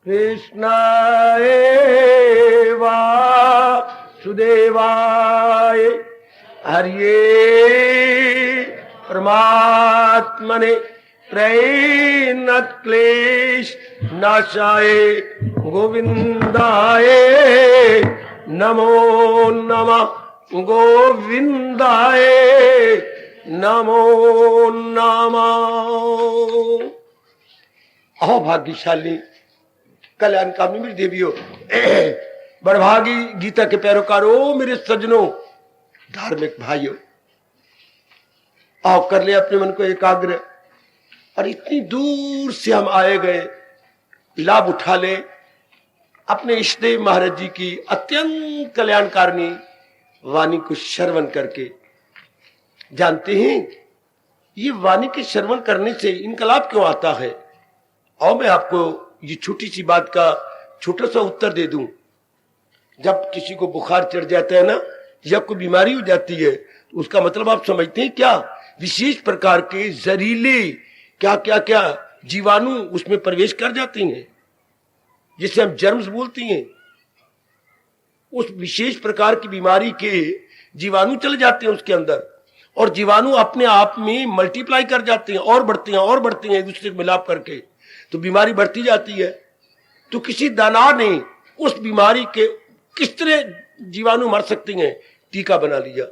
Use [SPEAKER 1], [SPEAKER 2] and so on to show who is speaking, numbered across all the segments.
[SPEAKER 1] कृष्णाय वासुदेवाय हरिये परमात्मने प्रेरणक्लेश नाशाय गोविंदाय नमो नमः गोविंदाय नमो नमः। अहो भाग्यशाली कल्याण कामनी मेरी देवियों, बड़भागी गीता के पैरोकारों, मेरे सज्जनों, धार्मिक भाइयों, आओ कर ले अपने मन को एकाग्र और इतनी दूर से हम आए गए, लाभ उठा ले अपने इष्टदेव महाराज जी की अत्यंत कल्याणकारिणी वाणी को श्रवण करके। जानते हैं ये वाणी के श्रवण करने से इनका लाभ क्यों आता है? और मैं आपको ये छोटी सी बात का छोटा सा उत्तर दे दूं। जब किसी को बुखार चढ़ जाता है ना, या कोई बीमारी हो जाती है, तो उसका मतलब आप समझते हैं क्या? विशेष प्रकार के जहरीले क्या क्या क्या जीवाणु उसमें प्रवेश कर जाते हैं, जिसे हम जर्म्स बोलते हैं। उस विशेष प्रकार की बीमारी के जीवाणु चले जाते हैं उसके अंदर, और जीवाणु अपने आप में मल्टीप्लाई कर जाते हैं और बढ़ते हैं और बढ़ते हैं एक दूसरे को मिलाप करके, तो बीमारी बढ़ती जाती है। तो किसी दाना ने उस बीमारी के किस तरह जीवाणु मर सकते हैं, टीका बना लिया।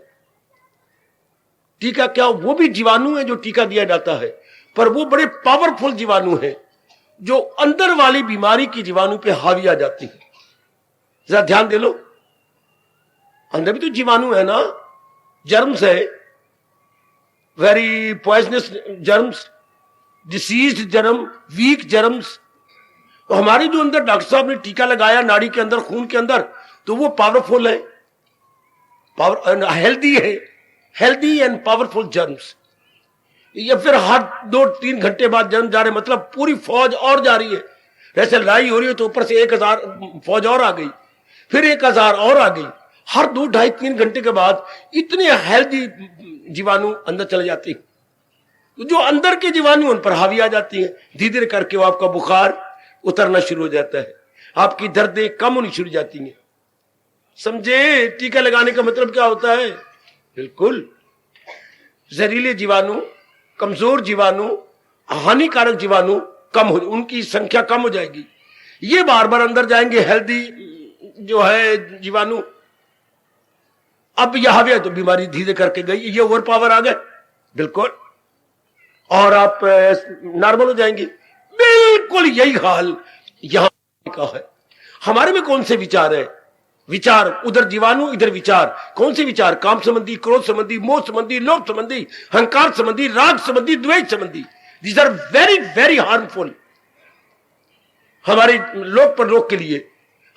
[SPEAKER 1] टीका क्या? वो भी जीवाणु है जो टीका दिया जाता है, पर वो बड़े पावरफुल जीवाणु है जो अंदर वाली बीमारी की जीवाणु पे हावी आ जाती है। जरा ध्यान दे लो, अंदर भी तो जीवाणु है ना, जर्म्स है, very poisonous germs, diseased germ, weak germs. तो हमारे जो अंदर डॉक्टर साहब ने टीका लगाया नाड़ी के अंदर, खून के अंदर, तो वो पावरफुल है, हेल्दी है, हेल्दी एंड पावरफुल जर्म्स। या फिर हर 2-3 घंटे बाद जर्म जा रहे, मतलब पूरी फौज और जा रही है। जैसे लड़ाई हो रही है तो ऊपर से 1000 फौज और आ गई, फिर 1000 और आ गई। हर 2-2.5-3 घंटे के बाद इतने हेल्दी जीवाणु अंदर चले जाते हैं, तो जो अंदर के जीवाणु उन पर हावी आ जाती है। धीरे धीरे करके वो आपका बुखार उतरना शुरू हो जाता है, आपकी दर्दें कम होनी शुरू हो जाती हैं। समझे टीका लगाने का मतलब क्या होता है? बिल्कुल जहरीले जीवाणु, कमजोर जीवाणु, हानिकारक जीवाणु कम हो, उनकी संख्या कम हो जाएगी। ये बार बार अंदर जाएंगे, हेल्दी जो है जीवाणु। अब यह हावी है तो बीमारी धीरे करके गई, ये ओवर पावर आ गए बिल्कुल, और आप नॉर्मल हो जाएंगे। बिल्कुल यही हाल यहां का है। हमारे में कौन से विचार है? विचार उधर जीवाणु, इधर विचार। कौन से विचार? काम संबंधी, क्रोध संबंधी, मोह संबंधी, लोभ संबंधी, अहंकार संबंधी, राग संबंधी, द्वेष संबंधी। These are very very harmful हमारे लोक परलोक के लिए।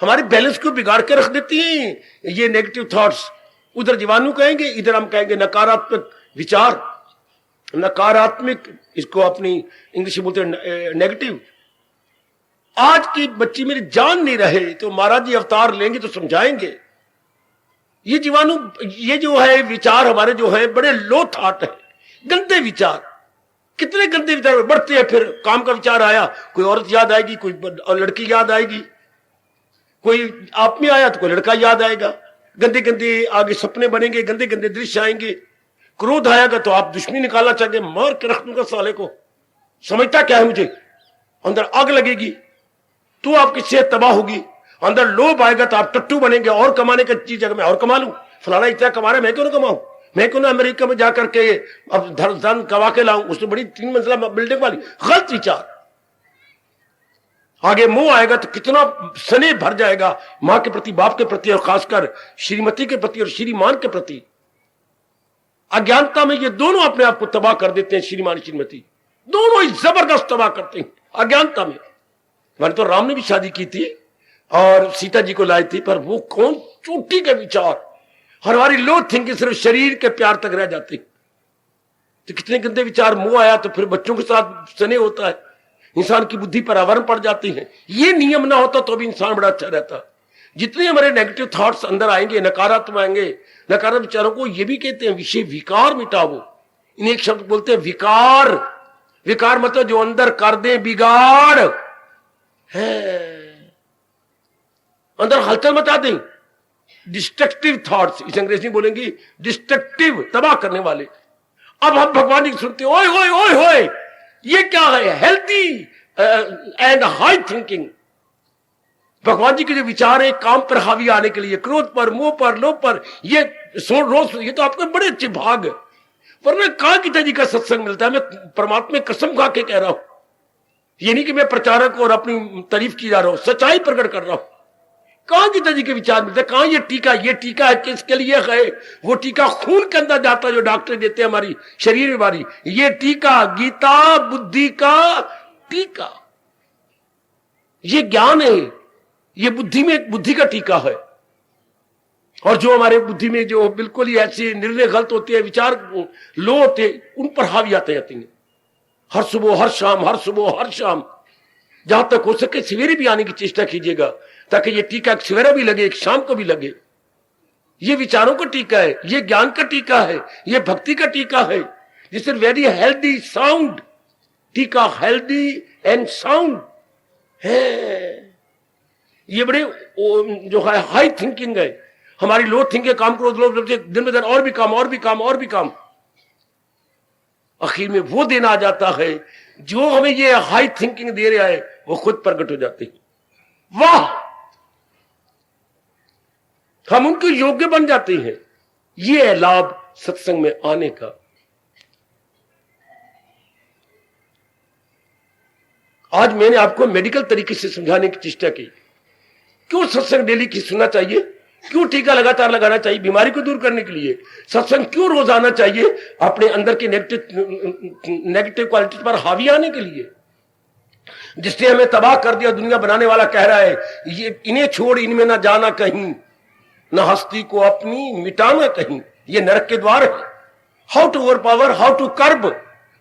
[SPEAKER 1] हमारे बैलेंस को बिगाड़ के रख देती हैं ये नेगेटिव थॉट्स। उधर जीवाणु कहेंगे, इधर हम कहेंगे नकारात्मक विचार, नकारात्मक, इसको अपनी इंग्लिश में बोलते हैं नेगेटिव। आज की बच्ची मेरी जान नहीं रहे तो महाराज जी अवतार लेंगे तो समझाएंगे। ये जीवाणु, ये जो है विचार हमारे जो है बड़े लो थॉट है, गंदे विचार। कितने गंदे विचार बढ़ते हैं। फिर काम का विचार आया, कोई औरत याद आएगी, कोई लड़की याद आएगी, कोई आप में आया तो कोई लड़का याद आएगा। गंदे गंदे आगे सपने बनेंगे, गंदे गंदे दृश्य आएंगे। क्रोध आएगा तो आप दुश्मनी निकालना चाहेंगे, मार के रख दूंगा साले को, समझता क्या है मुझे। अंदर आग लगेगी तो आपकी सेहत तबाह होगी। अंदर लोभ आएगा तो आप टट्टू बनेंगे, और कमाने की चीज अगर मैं और कमा लूं, फलाना इतना कमा रहा है, मैं क्यों ना कमाऊं, मैं क्यों ना अमेरिका में जाकर के अब धन कमा के लाऊं, उसमें बड़ी 3 मंजिला बिल्डिंग वाली। गलत विचार। आगे मोह आएगा तो कितना स्नेह भर जाएगा मां के प्रति, बाप के प्रति, और खासकर श्रीमती के प्रति और श्रीमान के प्रति। अज्ञानता में ये दोनों अपने आप को तबाह कर देते हैं। श्रीमान श्रीमती दोनों ही जबरदस्त तबाह करते हैं अज्ञानता में। मैंने तो राम ने भी शादी की थी और सीता जी को लाई थी, पर वो कौन चोटी के विचार, हमारी लो थिंकिंग सिर्फ शरीर के प्यार तक रह जाती। तो कितने गंदे विचार। मोह आया तो फिर बच्चों के साथ स्नेह होता है, इंसान की बुद्धि पर आवरण पड़ जाती है। ये नियम ना होता तो भी इंसान बड़ा अच्छा रहता। जितने हमारे नेगेटिव थॉट्स अंदर आएंगे, नकारात्मक आएंगे, नकारात्मक विचारों को ये भी कहते हैं विषय विकार मिटाओ। इन्हें एक शब्द बोलते हैं विकार। विकार मतलब जो अंदर कर दे बिगाड़ है। अंदर हलचल मचा दें। डिस्ट्रक्टिव थॉट्स, इस अंग्रेजी में बोलेंगे डिस्ट्रक्टिव, तबाह करने वाले। अब हम भगवान जी सुनते ओए होए ओए होए, ये क्या है? Healthy and high thinking. भगवान जी के जो विचार है काम पर हावी आने के लिए, क्रोध पर, मोह पर, लोभ पर, ये रोज, ये तो आपके बड़े अच्छे भाग है। वरना कहां गीता जी का सत्संग मिलता है? मैं परमात्मा कसम खा के कह रहा हूं, ये नहीं कि मैं प्रचारक और अपनी तारीफ की जा रहा हूं, सच्चाई प्रकट कर रहा हूं। कहां गीता जी के विचार मिलते हैं? कहां ये टीका है? किसके लिए है? वो टीका खून के अंदर जाता है जो डॉक्टर देते हैं हमारी शरीर बीमारी। ये टीका गीता बुद्धि का टीका, ये ज्ञान है, ये बुद्धि का टीका है। और जो हमारे बुद्धि में जो बिल्कुल ही ऐसे निर्णय गलत होते हैं, विचार लो होते हैं, उन पर हावी आते जाते हैं। हर सुबह हर शाम, हर सुबह हर शाम, जहां तक हो सके सवेरे भी आने की चेष्टा कीजिएगा, ताकि ये टीका एक सवेरे भी लगे, एक शाम को भी लगे। ये विचारों का टीका है, ये ज्ञान का टीका है, ये भक्ति का टीका है। This is very healthy sound टीका, हेल्दी एंड साउंड है। ये बड़े जो है हाई थिंकिंग है। हमारी लो थिंकिंग, काम करो दिन में दिन और भी काम, और भी काम, और भी काम। आखिर में वो दिन आ जाता है जो हमें ये हाई थिंकिंग दे रहा है, वो खुद प्रकट हो जाते हैं। वाह, हम उनके योग्य बन जाते हैं। ये है लाभ सत्संग में आने का। आज मैंने आपको मेडिकल तरीके से समझाने की चेष्टा की। क्यों सत्संग डेली की सुनना चाहिए? क्यों टीका लगातार लगाना चाहिए? बीमारी को दूर करने के लिए। सत्संग क्यों रोज आना चाहिए? अपने अंदर के नेगेटिव क्वालिटी पर हावी आने के लिए। जिसने हमें तबाह कर दिया, दुनिया बनाने वाला कह रहा है, ये इन्हें छोड़ इनमें ना जाना कहीं, न हस्ती को अपनी मिटाना कहीं, ये नरक के द्वार है। How to overpower, how to curb.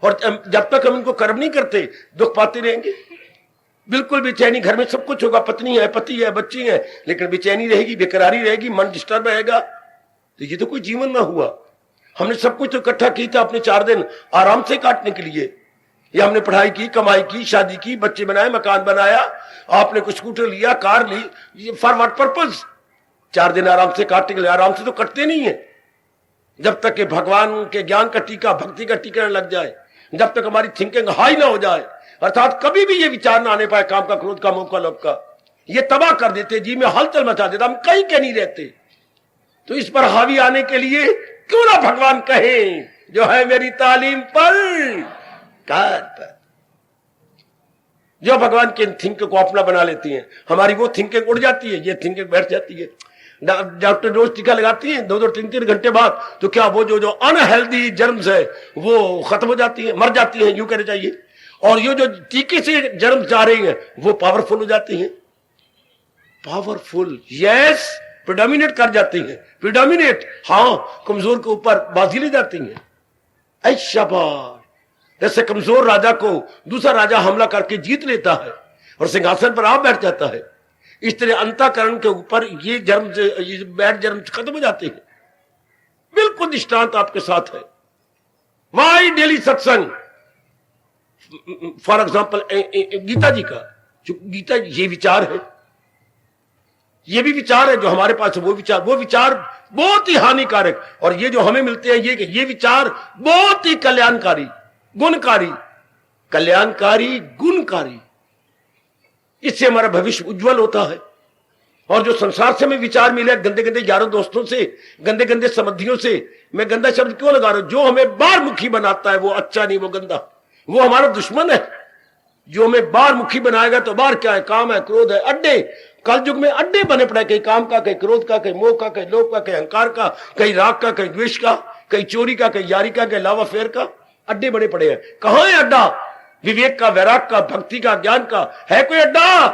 [SPEAKER 1] और जब तक हम इनको कर्ब नहीं करते, दुख पाते रहेंगे। बिल्कुल बेचैनी, घर में सब कुछ होगा, पत्नी है, पति है, बच्ची है, लेकिन बेचैनी रहेगी, बेकरारी रहेगी, मन डिस्टर्ब रहेगा, तो ये तो कोई जीवन ना हुआ। हमने सब कुछ तो इकट्ठा की था अपने 4 दिन आराम से काटने के लिए। या हमने पढ़ाई की, कमाई की, शादी की, बच्चे बनाए, मकान बनाया, आपने कुछ स्कूटर लिया, कार ली, ये फॉर व्हाट पर्पज? 4 दिन आराम से काटने के लिए। आराम से तो कटते नहीं है जब तक कि भगवान के ज्ञान का टीका, भक्ति का टीका न लग जाए, जब तक हमारी थिंकिंग हाई ना हो जाए। अर्थात कभी भी ये विचार ना आने पाए काम का, क्रोध का, मोह का, लोभ का। ये तबाह कर देते, जी में हलचल मचा देता, हम कहीं के नहीं रहते। तो इस पर हावी आने के लिए क्यों ना भगवान कहे, जो है मेरी तालीम पर कार पर। जो भगवान के थिंकिंग को अपना बना लेती हैं, हमारी वो थिंकिंग उड़ जाती है, ये थिंकिंग बैठ जाती है। डॉक्टर रोज टीका लगाती हैं 2-2, 3-3 घंटे बाद, तो क्या वो जो अनहेल्दी जर्म्स है वो खत्म हो जाती है, मर जाती है, यूं कहना चाहिए। और ये जो टीके से जर्म जा रही हैं, वो पावरफुल हो जाती हैं। पावरफुल, यस, प्रिडोमिनेट कर जाती हैं। प्रिडोमिनेट, हाँ, कमजोर के ऊपर बाजी ले जाती हैं। ऐसा बात, जैसे कमजोर राजा को दूसरा राजा हमला करके जीत लेता है और सिंहासन पर आप बैठ जाता है, इस तरह अंतःकरण के ऊपर ये जर्म, ये बैड जर्म खत्म हो जाते हैं। बिल्कुल दृष्टांत आपके साथ है। वाई डेली सत्संग, फॉर एग्जाम्पल गीता जी का, जो गीता ये विचार है, ये भी विचार है जो हमारे पास है, वो विचार बहुत ही हानिकारक। और ये जो हमें मिलते हैं, ये विचार बहुत ही कल्याणकारी, गुणकारी, कल्याणकारी, गुणकारी। इससे हमारा भविष्य उज्जवल होता है। और जो संसार से हमें विचार मिले गंदे गंदे यारों दोस्तों से, गंदे गंदे संबंधियों से, मैं गंदा शब्द क्यों लगा रहा हूं, जो हमें बाहर मुखी बनाता है वो अच्छा नहीं, वो गंदा, वो हमारा दुश्मन है। जो हमें बाहर मुखी बनाएगा, तो बाहर क्या है? काम है, क्रोध है, अड्डे। कल युग में अड्डे बने पड़े, कहीं काम का, कहीं क्रोध का, कहीं मोह का, कहीं लोभ का, कहीं अहंकार का, कहीं राग का, कहीं द्वेष का, कहीं चोरी का, कहीं यारी का, कहीं लावा फेर का, अड्डे बने पड़े हैं। कहां है अड्डा? विवेक का, वैराग का, भक्ति का, ज्ञान का है कोई अड्डा?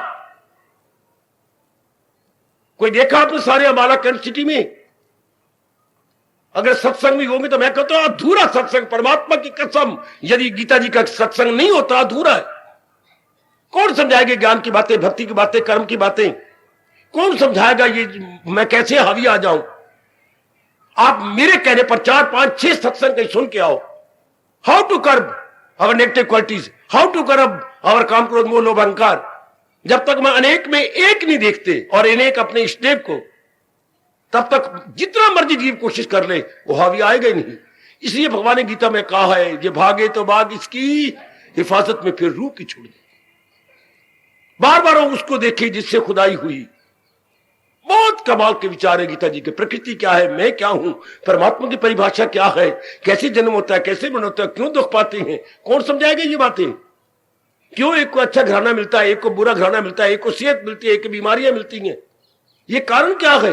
[SPEAKER 1] कोई देखा आपने सारे अम्बाला कैंट सिटी में? अगर सत्संग भी होंगे तो मैं कहता हूं अधूरा सत्संग, परमात्मा की कसम, यदि गीता जी का सत्संग नहीं होता, अधूरा है। कौन समझाएगा ज्ञान की बातें, भक्ति की बातें, कर्म की बातें? कौन समझाएगा ये मैं कैसे हावी आ जाऊं? आप मेरे कहने पर 4, 5, 6 सत्संग कहीं सुन के आओ। How to curb our negative qualities, how to curb our काम, क्रोध, मोह, लोभ, अहंकार। जब तक मैं अनेक में एक नहीं देखते और अनेक अपने स्टेप को, तब तक जितना मर्जी जीव कोशिश कर ले वो हावी आएगा ही नहीं। इसलिए भगवान ने गीता में कहा है, ये भागे तो भाग इसकी हिफाजत में फिर रूह की छोड़ दे। बार बार उसको देखे जिससे खुदाई हुई। बहुत कमाल के विचार है गीता जी के। प्रकृति क्या है, मैं क्या हूं, परमात्मा की परिभाषा क्या है, कैसे जन्म होता है, कैसे मरण होता है, क्यों दुख पाते हैं, कौन समझाएगा ये बातें। क्यों एक को अच्छा घराना मिलता है, एक को बुरा घराना मिलता है, एक को सेहत मिलती है, एक को बीमारियां मिलती हैं, ये कारण क्या है।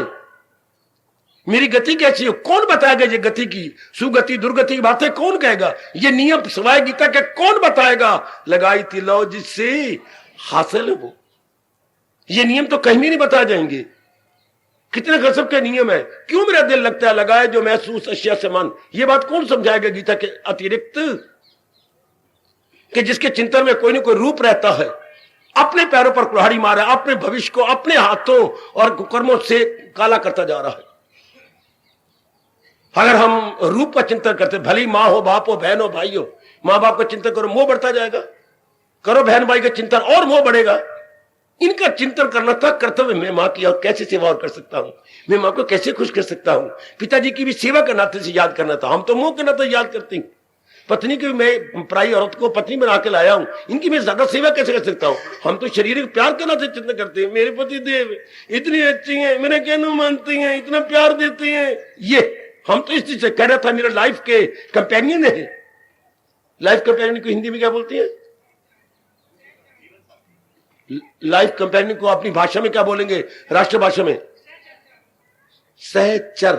[SPEAKER 1] मेरी गति कैसी हो, कौन बताएगा ये गति की सुगति दुर्गति की बातें कौन कहेगा। ये नियम सिवाय गीता के कौन बताएगा। लगाई थी लो जिससे हासिल हो, ये नियम तो कहीं भी नहीं बताए जाएंगे। कितने गजब के नियम है। क्यों मेरा दिल लगता है लगाए जो महसूस अशिया से मन, ये बात कौन समझाएगा गीता के अतिरिक्त। कि जिसके चिंतन में कोई ना कोई रूप रहता है, अपने पैरों पर कुल्हाड़ी मारा, अपने भविष्य को अपने हाथों और कर्मों से काला करता जा रहा है। अगर हम रूप का चिंतन करते, भली माँ हो, बाप हो, बहन हो, भाई हो, माँ बाप का चिंतन करो, मोह बढ़ता जाएगा। करो बहन भाई का चिंतन और मोह बढ़ेगा। इनका चिंतन करना था कर्तव्य। मैं माँ की और कैसे सेवा और कर सकता हूं, मैं माँ को कैसे खुश कर सकता हूं। पिताजी की भी सेवा के नाते से याद करना था। हम तो मोह के नाते याद करते हैं। पत्नी की मैं पराई औरत को पत्नी बना के लाया हूं, इनकी मैं ज्यादा सेवा कैसे कर सकता हूं। हम तो शारीरिक प्यार के नाते चिंतन करते हैं। मेरे पति देव इतनी अच्छी हैं, मेरे कहना मानती हैं, इतना प्यार देती हैं। ये हम तो इस चीज से कह रहा था, मेरा लाइफ के कंपेनियन है। लाइफ कंपेनियन को हिंदी में क्या बोलती है। लाइफ कंपेनियन को अपनी भाषा में क्या बोलेंगे, राष्ट्रभाषा में सहचर।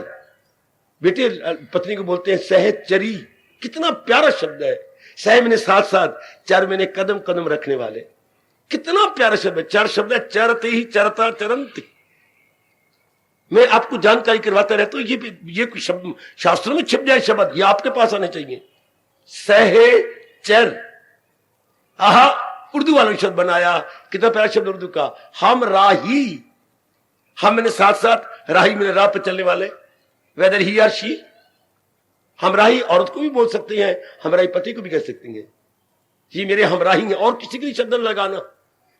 [SPEAKER 1] बेटे पत्नी को बोलते हैं सहचरी। कितना प्यारा शब्द है। सह मैंने साथ साथ, चर मैंने कदम कदम रखने वाले। कितना प्यारा शब्द है। चर शब्द है चरते ही चरता चरंती। मैं आपको जानकारी करवाता रहता हूं। ये कुछ शब्द शास्त्रों में छिप जाए शब्द, ये आपके पास आने चाहिए। सहचर, आहा उर्दू वालों ने शब्द बनाया। कितना प्यारा शब्द उर्दू का। हम राही, हम मैंने साथ साथ, राही मेरे राह पर चलने वाले, वेदर ही और शी। हम राही औरत को भी बोल सकते हैं, हमराही पति को भी कह सकते हैं, ये मेरे हमराही हैं। और किसी के लिए शब्द लगाना,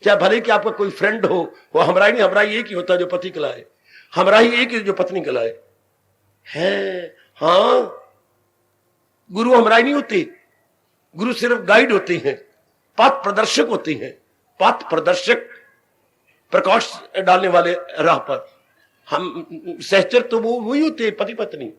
[SPEAKER 1] चाहे भले कि आपका कोई फ्रेंड हो, वो हमराही नहीं। हमराही एक ही होता है जो पति कहलाए, हमराही एक ही जो पत्नी कहलाए है। हाँ, गुरु हमराही नहीं होते। गुरु सिर्फ गाइड होते हैं, पथ प्रदर्शक होते हैं। पथ प्रदर्शक, प्रकाश डालने वाले राह पर। हम सहचर तो वो वही होते हैं, पति पत्नी।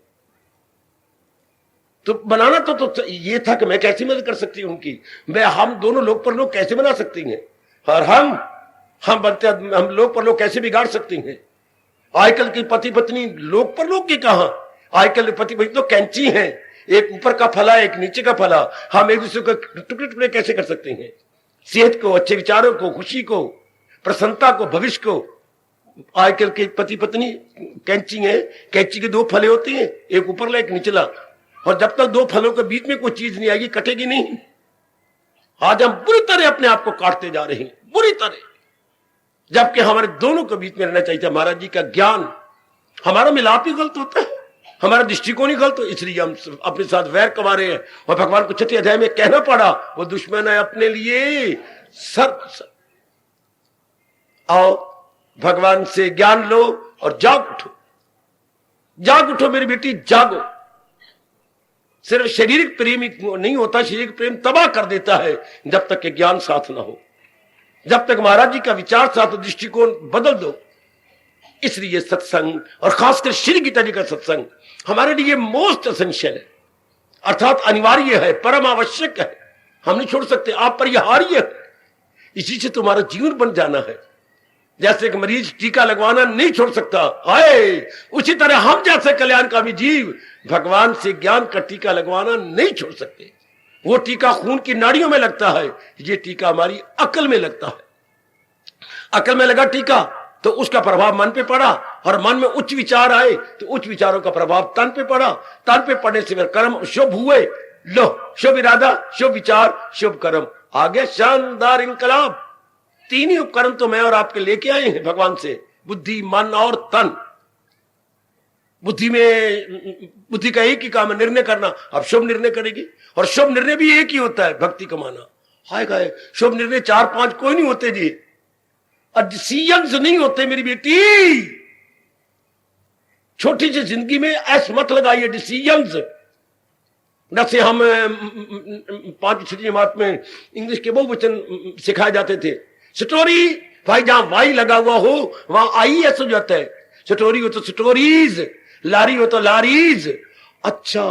[SPEAKER 1] तो बनाना तो ये था कि मैं कैसे मदद कर सकती हूं उनकी। मैं हम दोनों लोग पर लोग कैसे बना सकती हैं, और हम बनते हम लोग पर लोग कैसे बिगाड़ सकती हैं। आजकल की पति पत्नी लोग पर लोग की कहां। आजकल पति पत्नी तो कैंची हैं, एक ऊपर का फला एक नीचे का फला। हम एक दूसरे को टुकड़े टुकड़े कैसे कर सकते हैं। सेहत को, अच्छे विचारों को, खुशी को, प्रसन्नता को, भविष्य को। आजकल के पति पत्नी कैंची है, कैंची के दो फले होते हैं, एक ऊपरला एक निचला। और जब तक दो फलों के बीच में कोई चीज नहीं आएगी, कटेगी नहीं। आज हम बुरी तरह अपने आप को काटते जा रहे हैं, बुरी तरह। जबकि हमारे दोनों के बीच में रहना चाहिए। महाराज जी का ज्ञान, हमारा मिलाप ही गलत होता है, हमारा दृष्टिकोण ही गलत हो, इसलिए हम अपने साथ वैर कमा रहे हैं। और भगवान को 6 अध्याय में कहना पड़ा, वो दुश्मन है अपने लिए सर। आओ भगवान से ज्ञान लो और जाग उठो। जाग उठो मेरी बेटी, जागो। सिर्फ शारीरिक प्रेम नहीं होता, शारीरिक प्रेम तबाह कर देता है जब तक कि ज्ञान साथ ना हो। जब तक महाराज जी का विचार साथ हो, दृष्टिकोण बदल दो। इसलिए सत्संग, और खासकर श्री गीता जी का सत्संग हमारे लिए मोस्ट एसेंशियल है, अर्थात अनिवार्य है, परम आवश्यक है। हम नहीं छोड़ सकते, आप परिहार्य है। इसी से तुम्हारा जीवन बन जाना है। जैसे एक मरीज टीका लगवाना नहीं छोड़ सकता, हाय, उसी तरह हम जैसे कल्याणकामी जीव भगवान से ज्ञान का टीका लगवाना नहीं छोड़ सकते। वो टीका खून की नाड़ियों में लगता है, ये टीका हमारी अकल में लगता है। अकल में लगा टीका तो उसका प्रभाव मन पे पड़ा, और मन में उच्च विचार आए तो उच्च विचारों का प्रभाव तन पे पड़ा। तन पे पड़ने से कर्म शुभ हुए। लो, शुभ इरादा, शुभ विचार, शुभ कर्म, आ गया शानदार इनकलाब। 3 ही उपकरण तो मैं और आपके लेके आए हैं भगवान से, बुद्धि, मन और तन। बुद्धि का एक ही काम है, निर्णय करना। अब शुभ निर्णय करेगी, और शुभ निर्णय भी एक ही होता है, भक्ति कमाना। हाय गाय, शुभ निर्णय 4-5 कोई नहीं होते जी। और डिसीजंस नहीं होते मेरी बेटी। छोटी सी जिंदगी में ऐसे मत लगाइए डिसीजंस। जैसे हम 5वीं जमात में इंग्लिश के बहुवचन सिखाए जाते थे। स्टोरी, भाई जहां वाई लगा हुआ हो वहां IES हो जाता है। स्टोरी हो तो स्टोरीज, लारी हो तो लारीज। अच्छा,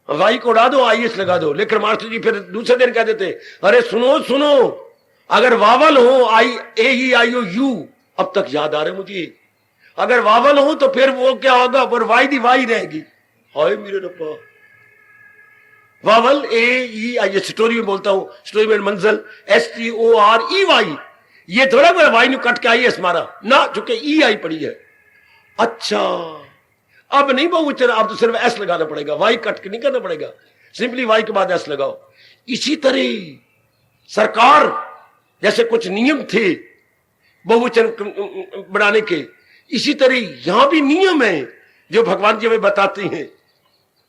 [SPEAKER 1] वाई को उड़ा दो, IES लगा दो। लेकिन मास्टर जी फिर दूसरे दिन कह देते, अरे सुनो सुनो, अगर वावल हो AEIOU, अब तक याद आ रहे मुझे, अगर वावल हो तो फिर वो क्या होगा, पर वाई दी वाई रहेगी। हाय मेरे रब्बा, वावल AEI, स्टोरी में बोलता हूं, स्टोरी में मंजिल STOREY, ये थोड़ा मेरा वाई ने कट के IES मारा ना, चूंकि EI पड़ी है। अच्छा, अब नहीं बहुवचन, अब तो सिर्फ S लगाना पड़ेगा, वाई कट के नहीं करना पड़ेगा, सिंपली वाई के बाद S लगाओ। इसी तरह सरकार जैसे कुछ नियम थे बहुवचन बनाने के, इसी तरह यहां भी नियम है जो भगवान जी हमें बताते हैं,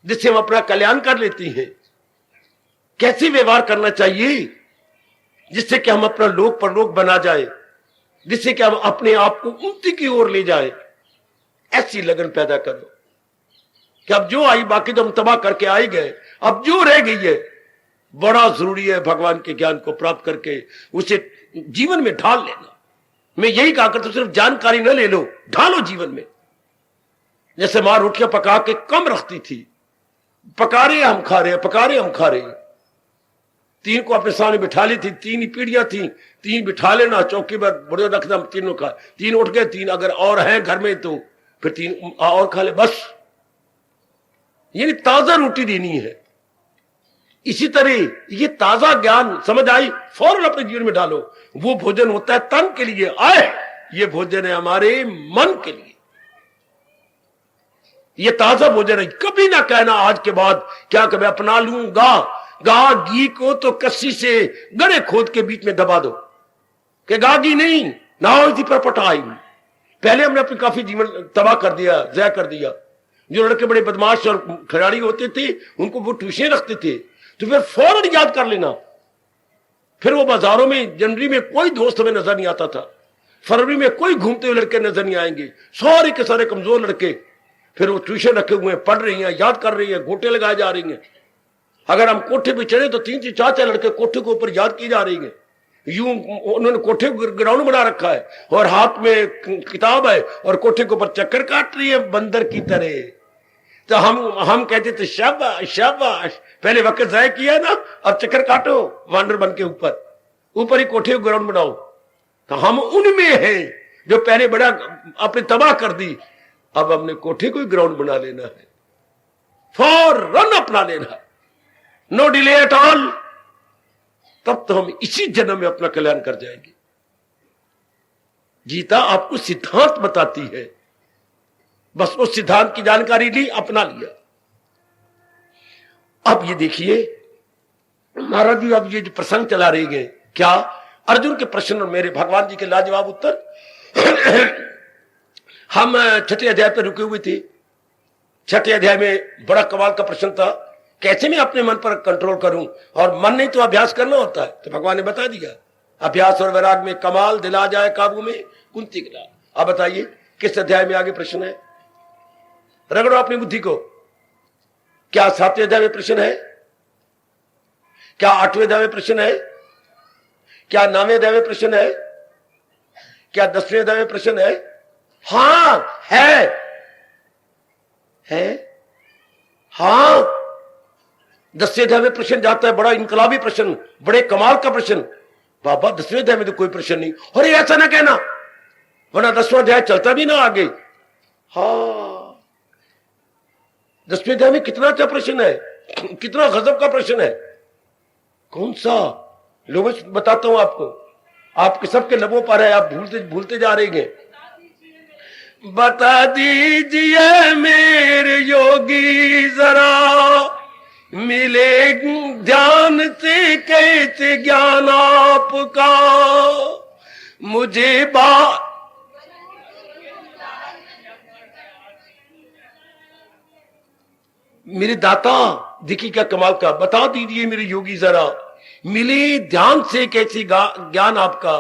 [SPEAKER 1] जिससे हम अपना कल्याण कर लेते हैं। कैसे व्यवहार करना चाहिए जिससे कि हम अपना लोक परलोक बना जाए, जिससे कि हम अपने आप को उन्नति की ओर ले जाए। ऐसी लगन पैदा करो कि अब जो आई बाकी तो हम तबाह करके आए गए, अब जो रह गई है बड़ा जरूरी है भगवान के ज्ञान को प्राप्त करके उसे जीवन में ढाल लेना। मैं यही कहा करता हूं, सिर्फ जानकारी न ले लो, ढालो जीवन में। जैसे मां रोटियां पका के कम रखती थी, पका रहे हम खा रहे, पका रहे हम खा रहे। 3 को अपने सामने बिठा ली थी, 3 ही पीढ़ियां थी, 3 बिठा लेना चौकी पर, बड़े रखना, तीनों खा, 3 उठ गए, 3 अगर और हैं घर में तो फिर 3 और खा ले, बस। यानी ताजा रोटी देनी है। इसी तरह ये ताजा ज्ञान समझ आई, फौरन अपने जीवन में डालो। वो भोजन होता है तन के लिए, आए ये भोजन है हमारे मन के लिए। ये ताजा भोजन है। कभी ना कहना आज के बाद क्या कभी अपना लूंगा, गा घी को तो कस्सी से गड़े खोद के बीच में दबा दो कि गागी नहीं ना हो थी पर पटाई। पहले हमने अपनी काफी जीवन तबाह कर दिया, जया कर दिया। जो लड़के बड़े बदमाश और खिलाड़ी होते थे उनको वो ट्यूशन रखते थे, तो फिर फौरन याद कर लेना। फिर वो बाजारों में जनवरी में कोई दोस्त हमें नजर नहीं आता था, फरवरी में कोई घूमते हुए लड़के नजर नहीं आएंगे, सारे के सारे कमजोर लड़के। फिर वो ट्यूशन रखे हुए हैं, पढ़ रही हैं, याद कर रही हैं, गोटे लगाए जा रही हैं। अगर हम कोठे पे चढ़े तो 3 से 4 लड़के कोठे के ऊपर याद की जा रही हैं। यूं उन्होंने कोठे ग्राउंड बना रखा है और हाथ में किताब है और कोठे के ऊपर चक्कर काट रही है बंदर की तरह। तो हम कहते थे शाबाश शाबाश, पहले वक्त जाया किया ना, अब चक्कर काटो वांडर बन के ऊपर ही कोठे ग्राउंड बनाओ। तो हम उनमें हैं जो पहले बड़ा अपने तबाह कर दी, अब हमने कोठे को ही ग्राउंड बना लेना है, फौरन अपना लेना है, नो डिले एट ऑल। तब तो हम इसी जन्म में अपना कल्याण कर जाएंगे। गीता आपको सिद्धांत बताती है, बस उस सिद्धांत की जानकारी ली, अपना लिया। अब ये देखिए महाराज जी, अब ये जो प्रसंग चला रही है, क्या अर्जुन के प्रश्न और मेरे भगवान जी के लाजवाब उत्तर। हम 6ठे अध्याय पर रुके हुए थे। 6ठे अध्याय में बड़ा कमाल का प्रश्न था, कैसे मैं अपने मन पर कंट्रोल करूं, और मन नहीं तो अभ्यास करना होता है। तो भगवान ने बता दिया, अभ्यास और वैराग में कमाल, दिला जाए काबू में कुंती के लाल। अब बताइए किस अध्याय में आगे प्रश्न है, रगड़ो अपनी बुद्धि को। क्या 7वें अध्याय में प्रश्न है, क्या 8वें अध्याय में प्रश्न है, क्या 9वें अध्याय में प्रश्न है, क्या 10वें अध्याय में प्रश्न है? हाँ है हाँ, 10वें अध्याय में प्रश्न जाता है, बड़ा इनकलाबी प्रश्न, बड़े कमाल का प्रश्न। बाबा 10वें अध्याय में तो कोई प्रश्न नहीं, अरे ऐसा ना कहना, वरना 10वां अध्याय चलता भी ना आगे। हाँ, 10वें अध्याय में कितना अच्छा प्रश्न है, कितना गजब का प्रश्न है। कौन सा? लोगों बताता हूं आपको, आपके सबके लबों पर है, आप भूलते जा रहे हैं। बता दीजिए मेरे योगी जरा, मिले ध्यान से कैसे ज्ञान आपका, मुझे बात मेरे दाता देखिए क्या कमाल का, बता दीजिए मेरे योगी जरा, मिले ध्यान से कैसे ज्ञान आपका,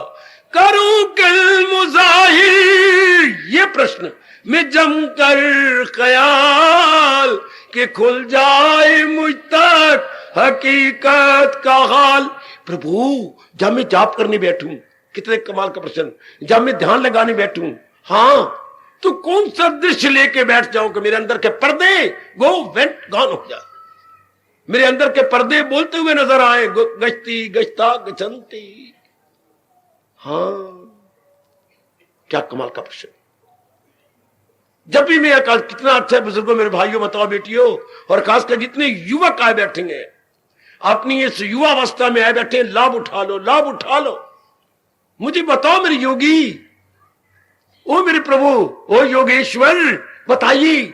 [SPEAKER 1] करूं किल मुजाहिर, ये प्रश्न में जमकर ख्याल कि खुल जाए मुझ तक हकीकत का हाल। प्रभु जब मैं जाप करने बैठूं, कितने कमाल का प्रश्न, जब मैं ध्यान लगाने बैठूं, हाँ तो कौन सा दृश्य लेके बैठ जाऊं कि मेरे अंदर के पर्दे गो वेंट गॉन हो जाए, मेरे अंदर के पर्दे बोलते हुए नजर आए, गश्ती गश्ता गचंती। हाँ क्या कमाल का प्रश्न। जब भी मैं कितना अच्छा है बुजुर्गों, मेरे भाइयों, बताओ बेटियों, और खासकर जितने युवक आए बैठेंगे, अपनी इस युवा अवस्था में आए बैठे, लाभ उठा लो, लाभ उठा लो। मुझे बताओ मेरे योगी, ओ मेरे प्रभु, ओ योगेश्वर, बताइए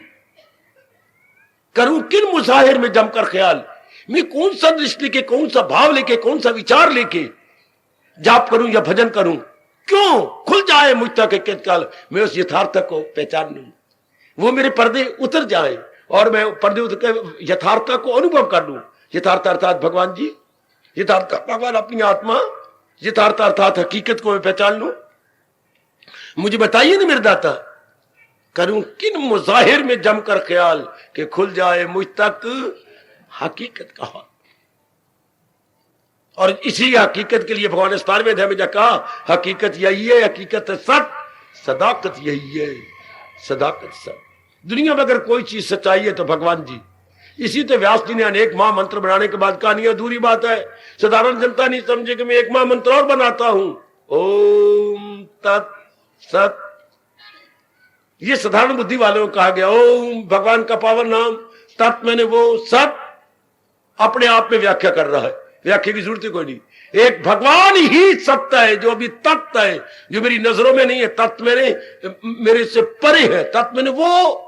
[SPEAKER 1] करूं किन मुजाहिर में जमकर ख्याल, मैं कौन सा दृष्टि लेके, कौन सा भाव लेके, कौन सा विचार लेके जाप करूं या भजन करूं, क्यों खुल जाए मुझ तक एक काल, मैं उस यथार्थ को पहचान लूं, वो मेरे पर्दे उतर जाए और मैं पर्दे उतर के यथार्थ को अनुभव कर लूं। यथार्थ अर्थात भगवान जी, यथार्थ भगवान अपनी आत्मा, यथार्थ अर्थात हकीकत को मैं पहचान लूं। मुझे बताइए ना मेरे दाता, करूं किन मुजाहिर में जमकर ख्याल कि खुल जाए मुझ तक हकीकत का हाल। और इसी हकीकत के लिए भगवान ने 12वें अध्याय में कहा, हकीकत यही है, हकीकत सत, सदाकत यही है, सदाकत सत। दुनिया में अगर कोई चीज सच्चाई है तो भगवान जी। इसी तो व्यास जी ने अनेक महामंत्र बनाने के बाद कहा, नहीं अधूरी बात है, साधारण जनता नहीं समझे कि मैं एक महामंत्र और बनाता हूं, ओम तत् सत। ये साधारण बुद्धि वालों को कहा गया, ओम भगवान का पावन नाम, तत् मैंने वो, सत अपने आप में व्याख्या कर रहा है, व्याख्या की जरूरत कोई नहीं। एक भगवान ही सत्य है, जो अभी तत्व है, जो मेरी नजरों में नहीं है, तत्व मेरे से परे है। तत्व मैंने वो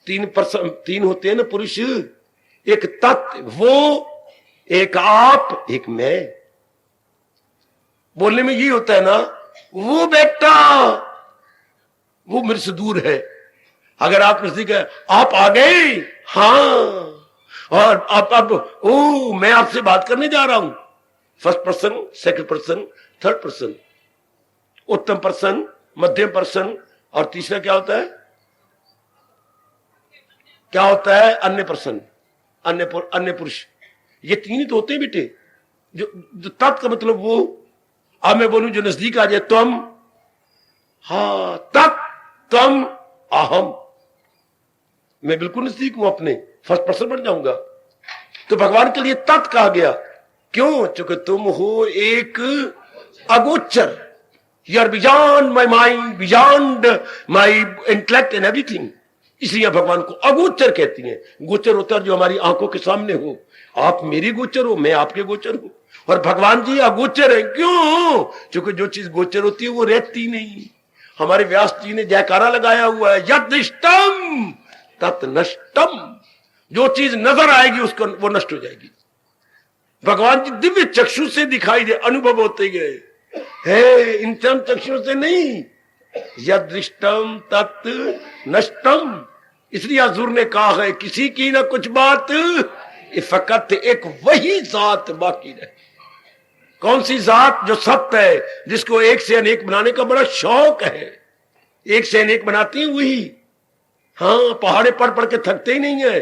[SPEAKER 1] तीन होते हैं ना पुरुष, एक तत्व वो, एक आप, एक मैं। बोलने में यही होता है ना, वो बेटा वो मेरे से दूर है, अगर आप नजदीक है, आप आ गए, हाँ, और अब ओ मैं आपसे बात करने जा रहा हूं, first person, second person, third person, उत्तम पर्सन, मध्यम पर्सन, और तीसरा क्या होता है, क्या होता है, अन्य पर्सन, अन्य पुरुष। ये तीन ही तो होते हैं बेटे, जो तत् का मतलब वो। अब मैं बोलूं जो नजदीक आ जाए, तुम, हाँ तत्, तुम, अहम, मैं बिल्कुल नजदीक हूं अपने, फर्स्ट पर्सन बन जाऊंगा। तो भगवान के लिए तत् कहा गया, क्यों, क्योंकि तुम हो एक अगोचर, you are beyond my mind, beyond my intellect and everything, इसलिए भगवान को अगोचर कहती हैं। गोचर होता है जो हमारी आंखों के सामने हो, आप मेरी गोचर हो, मैं आपके गोचर हूं, और भगवान जी अगोचर है, क्यों, क्योंकि जो चीज गोचर होती है वो रहती नहीं। हमारे व्यास जी ने जयकारा लगाया हुआ है, यदिष्टम तत् नष्टम, जो चीज नजर आएगी उसको वो नष्ट हो जाएगी। भगवान जी दिव्य चक्षु से दिखाई दे, अनुभव होते गए है, इन चरम चक्षु से नहीं। यदृष्टम तत् नष्टम, इसलिए हजूर ने कहा है, किसी की ना कुछ बात, फकत एक वही जात बाकी रहे। कौन सी जात, जो सत्य है, जिसको एक से अनेक बनाने का बड़ा शौक है, एक से अनेक बनाती है वही। हाँ, पहाड़े पढ़ पढ़ के थकते ही नहीं है,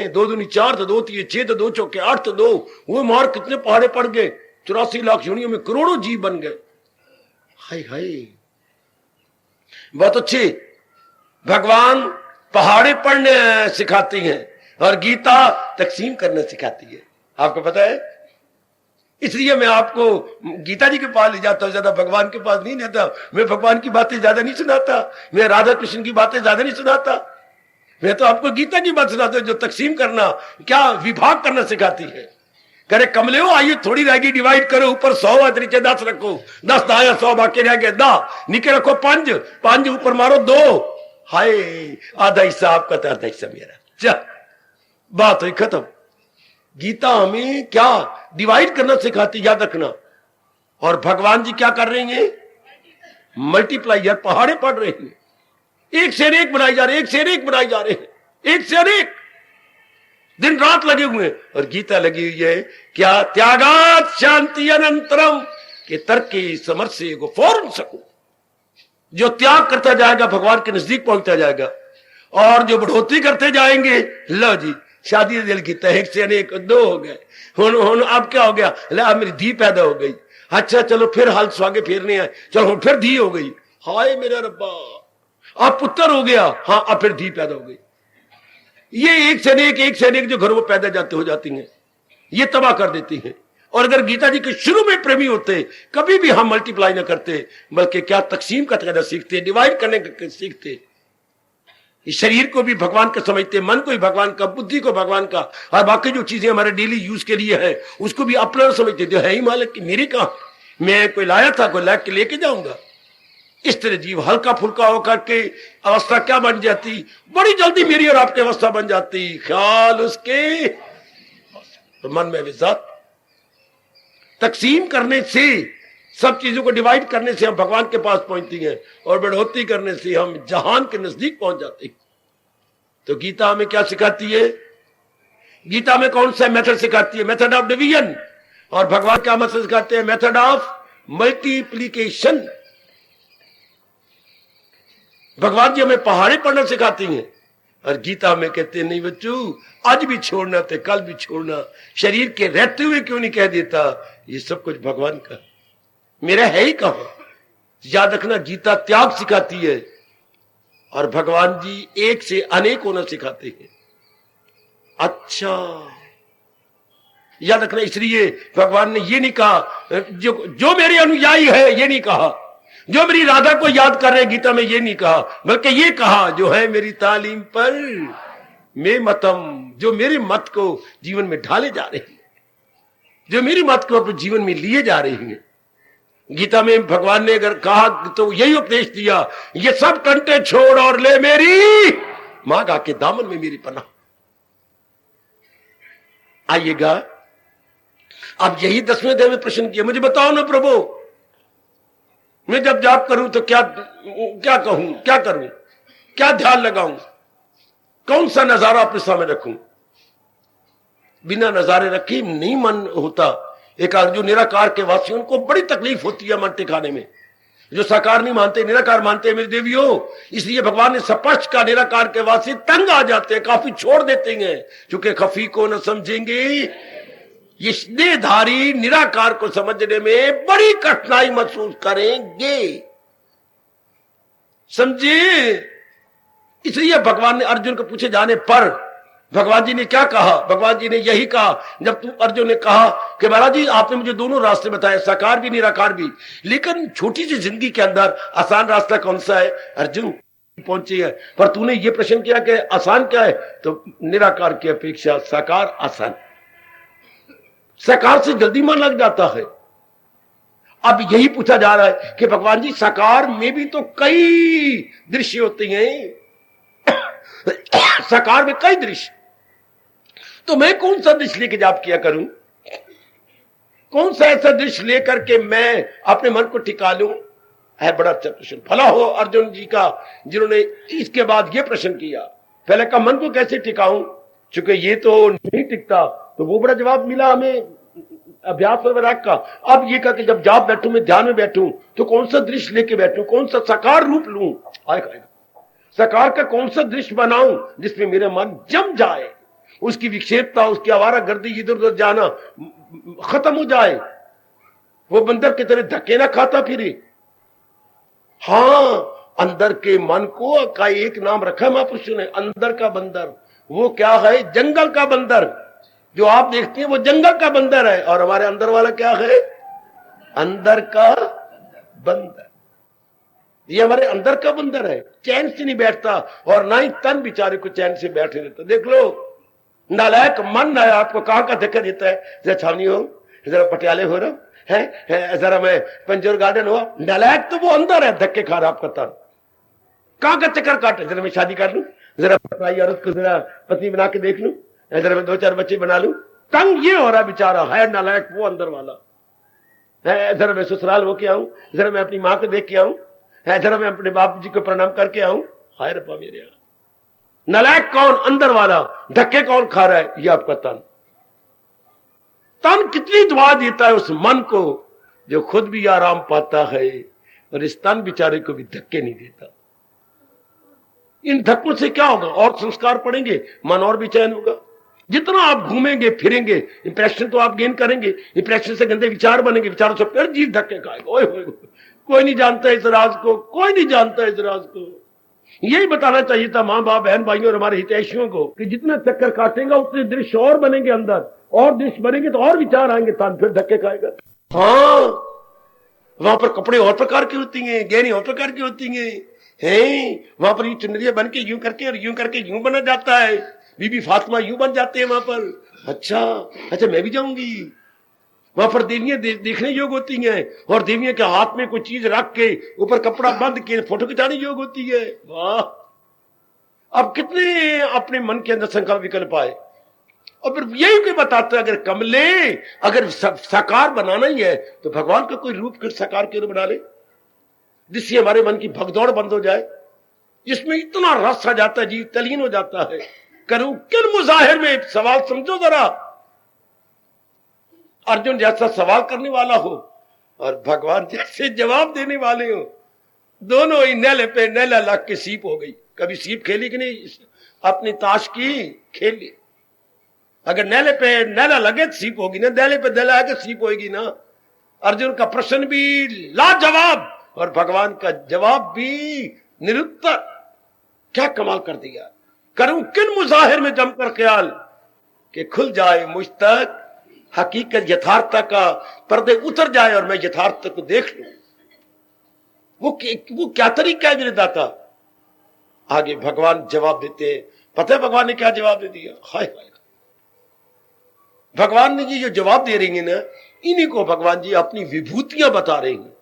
[SPEAKER 1] 2 दूनी 4 तो 2 3 6 तो 2 चौके 8 तो 2, वो मार कितने पहाड़े पड़ गए, 84 लाख योनियों में करोड़ों जीव बन गए। हाय हाय, बहुत अच्छी भगवान पहाड़े पढ़ने सिखाती हैं और गीता तकसीम करना सिखाती है, आपको पता है। इसलिए मैं आपको गीता जी के पास ले जाता हूं, ज्यादा भगवान के पास नहीं लेता। मैं भगवान की बातें ज्यादा नहीं सुनाता, मैं राधा कृष्ण की बातें ज्यादा नहीं सुनाता, मैं तो आपको गीता की बात सुनाता हूं, जो तकसीम करना, क्या विभाग करना सिखाती है। करे कमले हो, आइए थोड़ी रहेगी, डिवाइड करो, ऊपर 100 है, नीचे 10 रखो, 10 दाया 100 बाकी रह गए 10, नीचे रखो 5 ऊपर मारो 2, हाय आधा हिस्सा आपका तो आधा हिस्सा मेरा, चल बात हुई खत्म। गीता हमें क्या डिवाइड करना सिखाती, याद रखना। और भगवान जी क्या कर रहे हैं, मल्टीप्लाई, यार पहाड़े पड़ रहे हैं, एक से एक बनाई जा रहे, एक से एक बनाई जा रहे हैं, एक से एक दिन रात लगे हुए हैं। और गीता लगी हुई है क्या, त्यागात शांति अनंतरम कि तर्क की समझ से को फौरन सकूं। जो त्याग करता जाएगा भगवान के नजदीक पहुंचता जाएगा, और जो बढ़ोतरी करते जाएंगे, लो जी शादी दिल की तहक से अनेक दो हो गए, हुन अब क्या हो गया, ले अब मेरी धी पैदा हो गई, अच्छा चलो फिर हाल स्वागे फेरने आए, चलो फिर धी हो गई, हाय मेरा रब्बा अब पुत्र हो गया, हाँ अब फिर धी पैदा हो गई। ये एक से एक जो घरों में पैदा जाते हो जाती हैं, ये तबाह कर देती हैं। और अगर गीता जी के शुरू में प्रेमी होते, कभी भी हम मल्टीप्लाई ना करते, बल्कि क्या तकसीम का तरीका सीखते, डिवाइड करने का सीखते। इस शरीर को भी भगवान का समझते, मन को भी भगवान का, बुद्धि को भगवान का, और बाकी जो चीजें हमारे डेली यूज के लिए है उसको भी अपना समझते, जो है ही मालिक की, मेरी कहां, मैं कोई लाया था, कोई ला के लेके जाऊंगा। इस तरह जीव हल्का फुल्का होकर के अवस्था क्या बन जाती, बड़ी जल्दी मेरी और आपकी अवस्था बन जाती, ख्याल उसके तो मन में विजात। तकसीम करने से, सब चीजों को डिवाइड करने से हम भगवान के पास पहुंचती हैं, और बढ़ोतरी करने से हम जहान के नजदीक पहुंच जाते हैं। तो गीता हमें क्या सिखाती है, गीता में कौन सा मेथड सिखाती है, मेथड ऑफ डिवीजन, और भगवान क्या मेथड सिखाते हैं, मेथड ऑफ मल्टीप्लीकेशन। भगवान जी हमें पहाड़े पढ़ना सिखाती हैं, और गीता में कहते नहीं बच्चों आज भी छोड़ना तो कल भी छोड़ना, शरीर के रहते हुए क्यों नहीं कह देता, ये सब कुछ भगवान का, मेरा है ही कहां। याद रखना गीता त्याग सिखाती है, और भगवान जी एक से अनेक होना सिखाते हैं। अच्छा याद रखना, इसलिए भगवान ने ये नहीं कहा जो मेरे अनुयायी है, ये नहीं कहा जो मेरी राधा को याद कर रहे हैं, गीता में ये नहीं कहा, बल्कि ये कहा जो है मेरी तालीम पर मैं मतम, जो मेरे मत को जीवन में ढाले जा रहे हैं, जो मेरी मत को अपने जीवन में लिए जा रही हैं। गीता में भगवान ने अगर कहा तो यही उपदेश दिया, ये सब कंटे छोड़ और ले मेरी मांगा के दामन में मेरी पनाह। आइएगा, अब यही 10वें अध्याय में प्रश्न किया, मुझे बताओ ना प्रभु, मैं जब जाप करूं तो क्या कहूं, क्या करूं, क्या ध्यान लगाऊं, कौन सा नजारा अपने सामने रखूं। बिना नजारे रखे नहीं मन होता। एक जो निराकार के वासी, उनको बड़ी तकलीफ होती है मन टिकाने में, जो साकार नहीं मानते, निराकार मानते हैं मेरी देवियों। इसलिए भगवान ने स्पष्ट का, निराकार के वासी तंग आ जाते हैं, काफी छोड़ देते हैं, क्योंकि खफी को न समझेंगे, ये देहधारी निराकार को समझने में बड़ी कठिनाई महसूस करेंगे, समझे। इसलिए भगवान ने अर्जुन को पूछे जाने पर भगवान जी ने क्या कहा, भगवान जी ने यही कहा, जब तू अर्जुन ने कहा कि महाराज जी आपने मुझे दोनों रास्ते बताए, साकार भी निराकार भी, लेकिन छोटी सी जिंदगी के अंदर आसान रास्ता कौन सा है, अर्जुन पहुंची है, पर तूने ये प्रश्न किया कि आसान क्या है, तो निराकार की अपेक्षा साकार आसान, साकार से जल्दी मन लग जाता है। अब यही पूछा जा रहा है कि भगवान जी साकार में भी तो कई दृश्य होते हैं, साकार में कई दृश्य, तो मैं कौन सा दृश्य लेके जाप किया करूं, कौन सा ऐसा दृश्य लेकर के मैं अपने मन को टिका लूं, है बड़ा अच्छा प्रश्न। भला हो अर्जुन जी का जिन्होंने इसके बाद ये प्रश्न किया, पहले का मन को कैसे टिकाऊं, चूंकि ये तो नहीं टिकता, तो वो बड़ा जवाब मिला हमें अभ्यास और वैराग का। अब ये कहा कि जब जाप बैठूं, मैं ध्यान में बैठूं, तो कौन सा दृश्य लेके बैठूं, कौन सा साकार रूप लूं, आएगा साकार का कौन सा दृश्य बनाऊं जिसमें मेरा मन जम जाए, उसकी विक्षेपता, उसकी आवारा गर्दी, इधर उधर जाना खत्म हो जाए, वो बंदर की तरह धक्के ना खाता फिरे। हाँ, अंदर के मन को का एक नाम रखा महापुरुषों ने, अंदर का बंदर। वो क्या है, जंगल का बंदर, जो आप देखते हैं वो जंगल का बंदर है, और हमारे अंदर वाला क्या है, अंदर का बंदर। ये हमारे अंदर का बंदर है, चैन से नहीं बैठता, और ना ही तन बेचारे को चैन से बैठने देता। देख लो, नालायक मन है, आपको कहां का धक्का देता है, जरा छावनी हो, जरा पटियाले हो रहा है, जरा मैं पंजोर गार्डन हुआ, नालायक तो वो अंदर है, धक्के खा रहा आपका तन, कहां का चक्कर काटे, जरा मैं शादी कर लूं, जरा पराई औरत को जरा पत्नी बना के देख लूं, जरा मैं 2-4 बच्चे बना लूं, तंग ये हो रहा बेचारा है, नालायक वो अंदर वाला है। जरा मैं ससुराल होके आऊं, जरा मैं अपनी मां को देख के आऊं, जरा मैं अपने बाप जी को प्रणाम करके आऊं, हाय रब्बा मेरे यहाँ। नालायक कौन, अंदर वाला, धक्के कौन खा रहा है, ये आपका तन। तन कितनी दुआ देता है उस मन को जो खुद भी आराम पाता है और इस तन बेचारे को भी धक्के नहीं देता। इन धक्कों से क्या होगा? और संस्कार पड़ेंगे, मन और बेचैन होगा। जितना आप घूमेंगे फिरेंगे, इंप्रेशन तो आप गेन करेंगे, इंप्रेशन से गंदे विचार बनेंगे, विचारों से फिर जीव धक्के खाएगा। ओए होए, कोई नहीं जानता इस राज को, कोई नहीं जानता इस राज को। यही बताना चाहिए था मां बाप बहन भाइयों और हमारे हितैषियों को कि जितना चक्कर काटेगा उतने दृश्य और बनेंगे, अंदर और दृश्य बनेंगे तो और विचार आएंगे, तन फिर धक्के खाएगा। हाँ, वहां पर कपड़े और प्रकार की होती हैं, गहनी और प्रकार की होती हैं, वहां पर चुनरिया बन के यूं करके और यूं करके यूं बना जाता है, बीबी फातिमा यूं बन जाते हैं वहां पर। अच्छा मैं भी जाऊंगी। वहां पर देवियां देखने योग होती हैं और देवियां के हाथ में कोई चीज रख के ऊपर कपड़ा बंद के फोटो खिंचाने योग होती है। वाह, अब कितने अपने मन के अंदर संकल्प विकल्प आए। और फिर यही कोई बताता है अगर कमले अगर साकार बनाना ही है तो भगवान का कोई रूप फिर साकार क्यों बना ले, जिससे हमारे मन की भगदौड़ बंद हो जाए, जिसमें इतना रस आ जाता है, जीव तलीन हो जाता है। करूं किन मुजाहिर में, सवाल समझो जरा। अर्जुन जैसा सवाल करने वाला हो और भगवान जैसे जवाब देने वाले हो, दोनों ही नेले पे नेला लग के सीप हो गई। कभी सीप खेली कि नहीं? अपनी ताश की खेली। अगर नेले पे नेला लगे तो सीप होगी ना, नेले पे नेला आगे सीप होगी ना। अर्जुन का प्रश्न भी लाजवाब और भगवान का जवाब भी निरुत्तर। क्या कमाल कर दिया। करूं किन मुजाहिर में जमकर ख्याल कि खुल जाए मुझ तक हकीकत यथार्थ का पर्दे उतर जाए और मैं यथार्थ को देख लूं। वो क्या तरीका है मेरे दाता। आगे भगवान जवाब देते हैं। पता है भगवान ने क्या जवाब दे दिया? हाय हाय, भगवान ने जी जो जवाब दे रही है ना, इन्हीं को भगवान जी अपनी विभूतियां बता रहे हैं।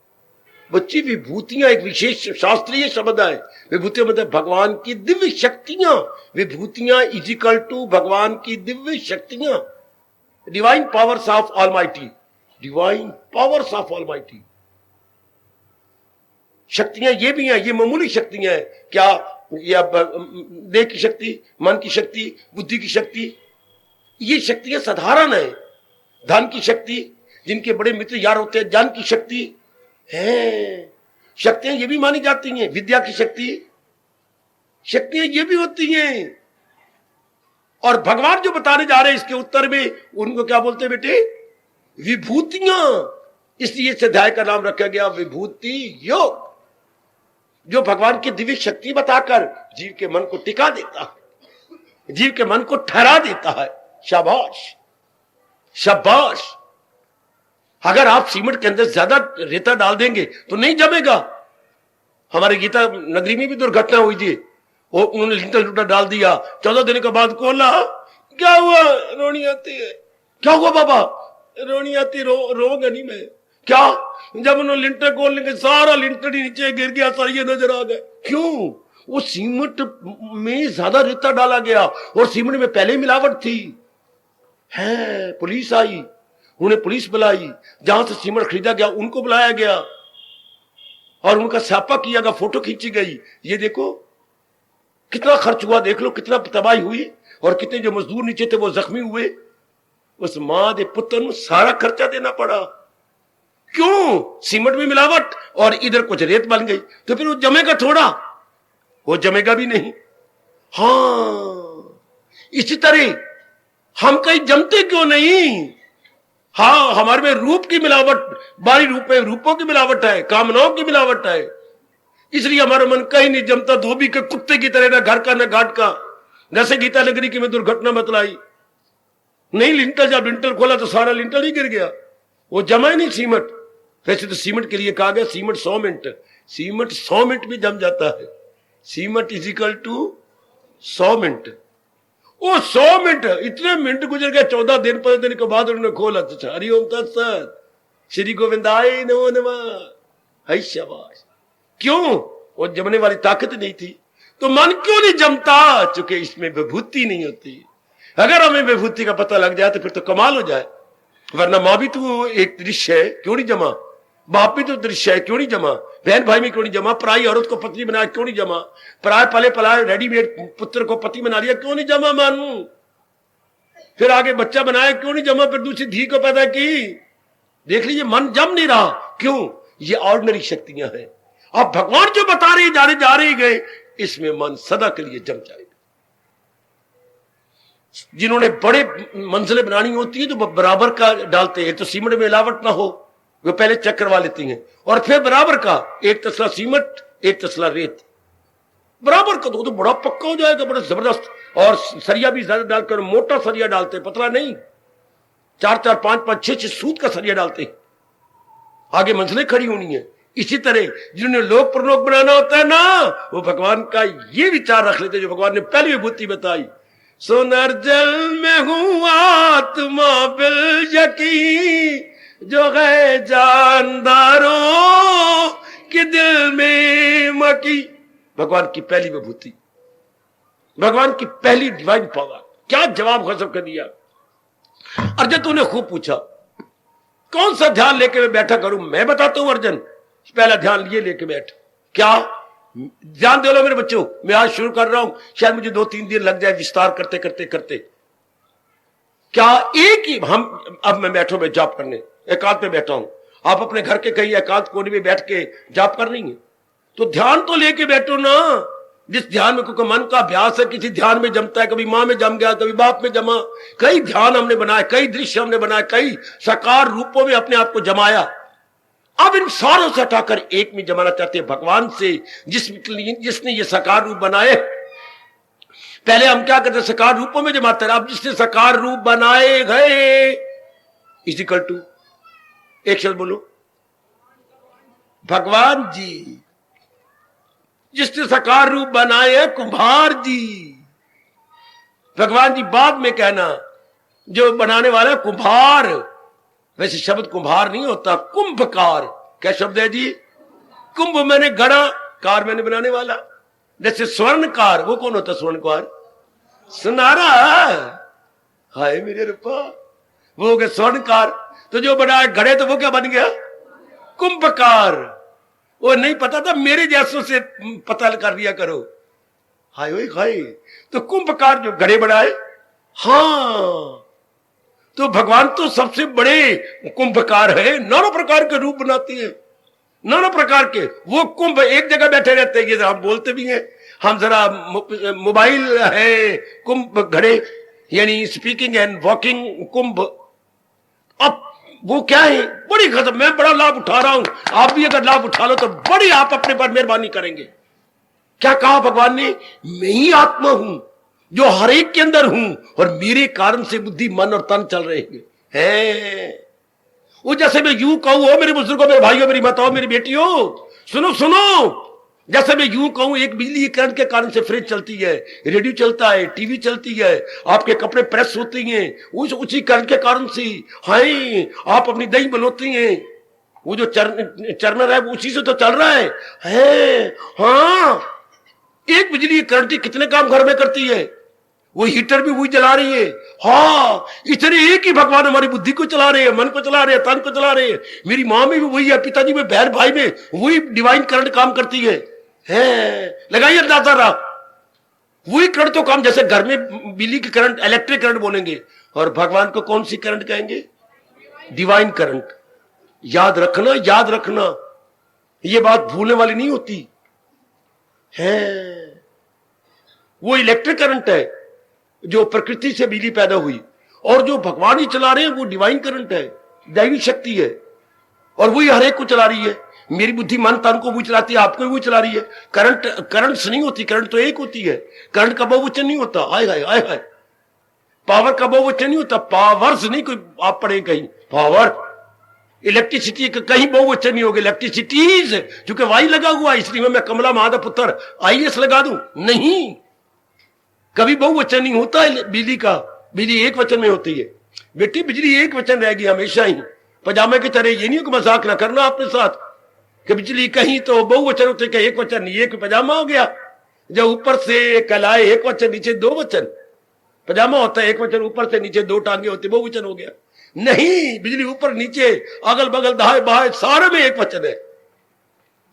[SPEAKER 1] बच्ची, विभूतियां एक विशेष शास्त्रीय शब्द है। विभूतियां मतलब भगवान की दिव्य शक्तियां। विभूतियां इज इक्वल टू भगवान की दिव्य शक्तियां, divine powers of almighty, divine powers of almighty. शक्तियां ये भी हैं, ये मामूली शक्तियां हैं क्या? या देह की शक्ति, मन की शक्ति, बुद्धि की शक्ति, ये शक्तियां साधारण है। धन की शक्ति, जिनके बड़े मित्र यार होते हैं, ज्ञान की शक्ति है। शक्तियां ये भी मानी जाती हैं। विद्या की शक्ति, शक्तियां ये भी होती हैं। और भगवान जो बताने जा रहे हैं इसके उत्तर में उनको क्या बोलते हैं बेटे? विभूतियां। इसलिए इस अध्याय का नाम रखा गया विभूति योग, जो भगवान की दिव्य शक्ति बताकर जीव के मन को टिका देता है, जीव के मन को ठहरा देता है। शाबाश शाबाश। अगर आप सीमेंट के अंदर ज्यादा रेता डाल देंगे तो नहीं जमेगा। हमारे गीता नगरी में भी दुर्घटना हुई थी। वो उन्होंने लिंटर लूटा डाल दिया, 14 दिन के बाद खोला, क्या हुआ? रोनी आती है। क्या हुआ बाबा? रोनी आती, रोगा नहीं मैं। क्या? जब उन्होंने लिंटर खोलने के सारा लिंटर ही नीचे गिर गया, सरिये नजर आ गए। क्यों? वो सीमेंट में ज्यादा रेता डाला गया और सीमेंट में पहले मिलावट थी। है, पुलिस आई, उन्हें पुलिस बुलाई, जहां से सीमेंट खरीदा गया उनको बुलाया गया और उनका छापा किया गया, फोटो खींची गई। ये देखो कितना खर्च हुआ, देख लो कितना तबाही हुई और कितने जो मजदूर नीचे थे वो जख्मी हुए। उस मां दे पुत्र को सारा खर्चा देना पड़ा। क्यों? सीमेंट में मिलावट और इधर कुछ रेत बन गई। तो फिर वो जमेगा थोड़ा? वो जमेगा भी नहीं। हाँ, इसी तरह हम कहीं जमते क्यों नहीं? हाँ, हमारे में रूप की मिलावट, बारी रूप में रूपों की मिलावट है, कामनाओं की मिलावट है, इसलिए हमारा मन कहीं नहीं जमता। धोबी के कुत्ते की तरह, ना घर का ना घाट का। जैसे गीता नगरी की में दुर्घटना बतलाई, नहीं लिंटर, जब लिंटर खोला तो सारा लिंटर ही गिर गया, वो जमा ही नहीं सीमेंट। वैसे तो सीमेंट के लिए कहा गया सीमेंट 100 मिनट, सीमेंट 100 मिनट में जम जाता है। Cement is equal to 100 minute. वो 100 मिनट, इतने मिनट गुजर गए। 14 दिन 15 दिन के बाद उन्होंने खोला तो हरिओम तत्सत, श्री गोविंदाय नमो नमः। है शाबाश। क्यों? वो जमने वाली ताकत नहीं थी। तो मन क्यों नहीं जमता? चूंकि इसमें विभूति नहीं होती। अगर हमें विभूति का पता लग जाए तो फिर तो कमाल हो जाए। वरना मां भी तो एक दृश्य है, क्यों नहीं जमा? बाप भी तो दृश्य है, क्यों नहीं जमा? बहन भाई में क्यों नहीं जमा? पराई औरत को पत्नी बनाया, क्यों नहीं जमा? पराए पले पलाए रेडीमेड पुत्र को पति बना लिया, क्यों नहीं जमा? मानू फिर आगे बच्चा बनाया, क्यों नहीं जमा? फिर दूसरी धी को पैदा की, देख लीजिए मन जम नहीं रहा, क्यों? ये ऑर्डिनरी शक्तियां हैं। अब भगवान जो बता रहे जा रहे गए, इसमें मन सदा के लिए जम जाएगा। जिन्होंने बड़े मंजिलें बनानी होती है तो बराबर का डालते हैं, तो सीमेंट में मिलावट ना हो, वो पहले चेक करवा लेती हैं, और फिर बराबर का, एक तसला सीमेंट एक तसला रेत, बराबर का तो बड़ा पक्का हो जाएगा, बड़ा जबरदस्त। और सरिया भी ज्यादा डालकर, मोटा सरिया डालते, पतला नहीं, 4-4, 5-5, 6-6 सूत का सरिया डालते, आगे मंजिलें खड़ी होनी है। इसी तरह जिन्होंने लोक परलोक बनाना होता है ना, वो भगवान का ये विचार रख लेते जो भगवान ने पहली विभूति बताई, सोनर जल में हूं आत्मा बिल यकी, जो है जानदारों के दिल में मकी। भगवान की पहली विभूति, भगवान की पहली डिवाइन पावर। क्या जवाब गजब कर दिया। अर्जुन तूने खूब पूछा कौन सा ध्यान लेके मैं बैठा करूं, मैं बताता हूं अर्जुन, पहला ध्यान ये लेके बैठ। क्या ध्यान दे लो मेरे बच्चों, मैं आज शुरू कर रहा हूं, शायद मुझे 2-3 दिन लग जाए विस्तार करते करते करते। क्या एक ही हम, अब मैं बैठो, मैं जाप करने एकांत में बैठा हूं, आप अपने घर के कहीं एकांत कोने में बैठ के जाप कर रही है, तो ध्यान तो लेके बैठो ना। जिस ध्यान में, क्योंकि मन का अभ्यास है, किसी ध्यान में जमता है, कभी मां में जम गया, कभी बाप में जमा, कई ध्यान हमने बनाए, कई दृश्य हमने बनाए, कई साकार रूपों में अपने आप को जमाया। अब इन सारों से हटाकर एक में जमाना चाहते हैं भगवान से, जिसने ये साकार रूप बनाए। पहले हम क्या करते, साकार रूपों में जमाते रहे, अब जिसने साकार रूप बनाए गए इजिकल टू, एक शब्द बोलो, भगवान जी। जिसने साकार रूप बनाए कुम्हार जी, भगवान जी बाद में कहना, जो बनाने वाला कुम्हार, वैसे शब्द कुम्हार नहीं होता, कुंभकार। क्या शब्द है जी? कुंभ मैंने गढ़ा, कार मैंने बनाने वाला। जैसे स्वर्णकार, वो कौन होता स्वर्णकार? सुनारा। हाय मेरे रूपा, वो हो गया स्वर्णकार। तो जो बनाया घड़े, तो वो क्या बन गया? कुंभकार। वो नहीं पता था, मेरे जैसों से पता कर लिया करो। हाय ओए हाय, तो कुंभकार जो घड़े बनाए। हाँ, तो भगवान तो सबसे बड़े कुंभकार है, नाना प्रकार के रूप बनाते हैं, नाना प्रकार के। वो कुंभ एक जगह बैठे रहते हैं, ये हम बोलते भी हैं, हम जरा मोबाइल है कुंभ घड़े, यानी स्पीकिंग एंड वॉकिंग कुंभ। अब वो क्या है, बड़ी गजब, मैं बड़ा लाभ उठा रहा हूं, आप भी अगर लाभ उठा लो तो बड़ी आप अपने पर मेहरबानी करेंगे। क्या कहा भगवान ने? मैं ही आत्मा हूं जो हर एक के अंदर हूं, और मेरे कारण से बुद्धि मन और तन चल रहे हैं। वो जैसे मैं यूं कहूं, हो मेरे बुजुर्गों, मेरे भाइयों, मेरी माताओं, मेरी बेटियों, सुनो सुनो, जैसे मैं यूं कहूं, एक बिजली करंट के कारण से फ्रिज चलती है, रेडियो चलता है, टीवी चलती है, आपके कपड़े प्रेस होती हैं, उसी करंट के कारण से। हाय, आप अपनी दही बनोती हैं, वो जो चरनर है वो उसी से तो चल रहा है। हाँ, एक बिजली करंट कितने काम घर में करती है, वो हीटर भी वही चला रही है। हाँ, इतने एक ही भगवान हमारी बुद्धि को चला रहे हैं, मन को चला रहे हैं, तन को चला रहे हैं। मेरी माँ में भी वही है, पिताजी में, बहन भाई में वही डिवाइन करंट काम करती है। लगाइए अंदाजा रहा, वही करंट तो काम, जैसे घर में बिजली की करंट इलेक्ट्रिक करंट बोलेंगे, और भगवान को कौन सी करंट कहेंगे? Divine current. याद रखना, याद रखना, ये बात भूलने वाली नहीं होती है। वो इलेक्ट्रिक करंट है जो प्रकृति से बिजली पैदा हुई, और जो भगवान ही चला रहे हैं वो डिवाइन करंट है, दैवी शक्ति है, और वही हर एक को चला रही है। मेरी बुद्धि मन तन को वो चलाती है, आपको वो चला रही है। करंट नहीं होती, करंट तो एक होती है। करंट का बहुवचन नहीं होता। हाय हाय हाय हाय, पावर का बहुवचन नहीं होता, पावर्स नहीं, कोई आप पढ़े कहीं पावर। इलेक्ट्रिसिटी का कहीं बहुवचन नहीं होगा, इलेक्ट्रिसिटीज, क्योंकि वाई लगा हुआ, इसलिए मैं कमला महादा पुत्र IAS लगा दूं, नहीं, कभी बहुवचन नहीं होता है बिजली का। बिजली एक वचन में होती है बेटी, बिजली एक वचन रहेगी हमेशा ही, पजामे की तरह। ये नहीं कि मजाक ना करना अपने साथ कि बिजली कहीं तो बहुवचन होते, कहीं एक वचन, नहीं, एक पजामा हो गया। जब ऊपर से कलाए एक वचन, नीचे दो वचन, पजामा होता है एक वचन, ऊपर से नीचे दो टांगे होती, बहुवचन हो गया। नहीं, बिजली ऊपर नीचे अगल बगल दाएं बाएं सारे में एक वचन है।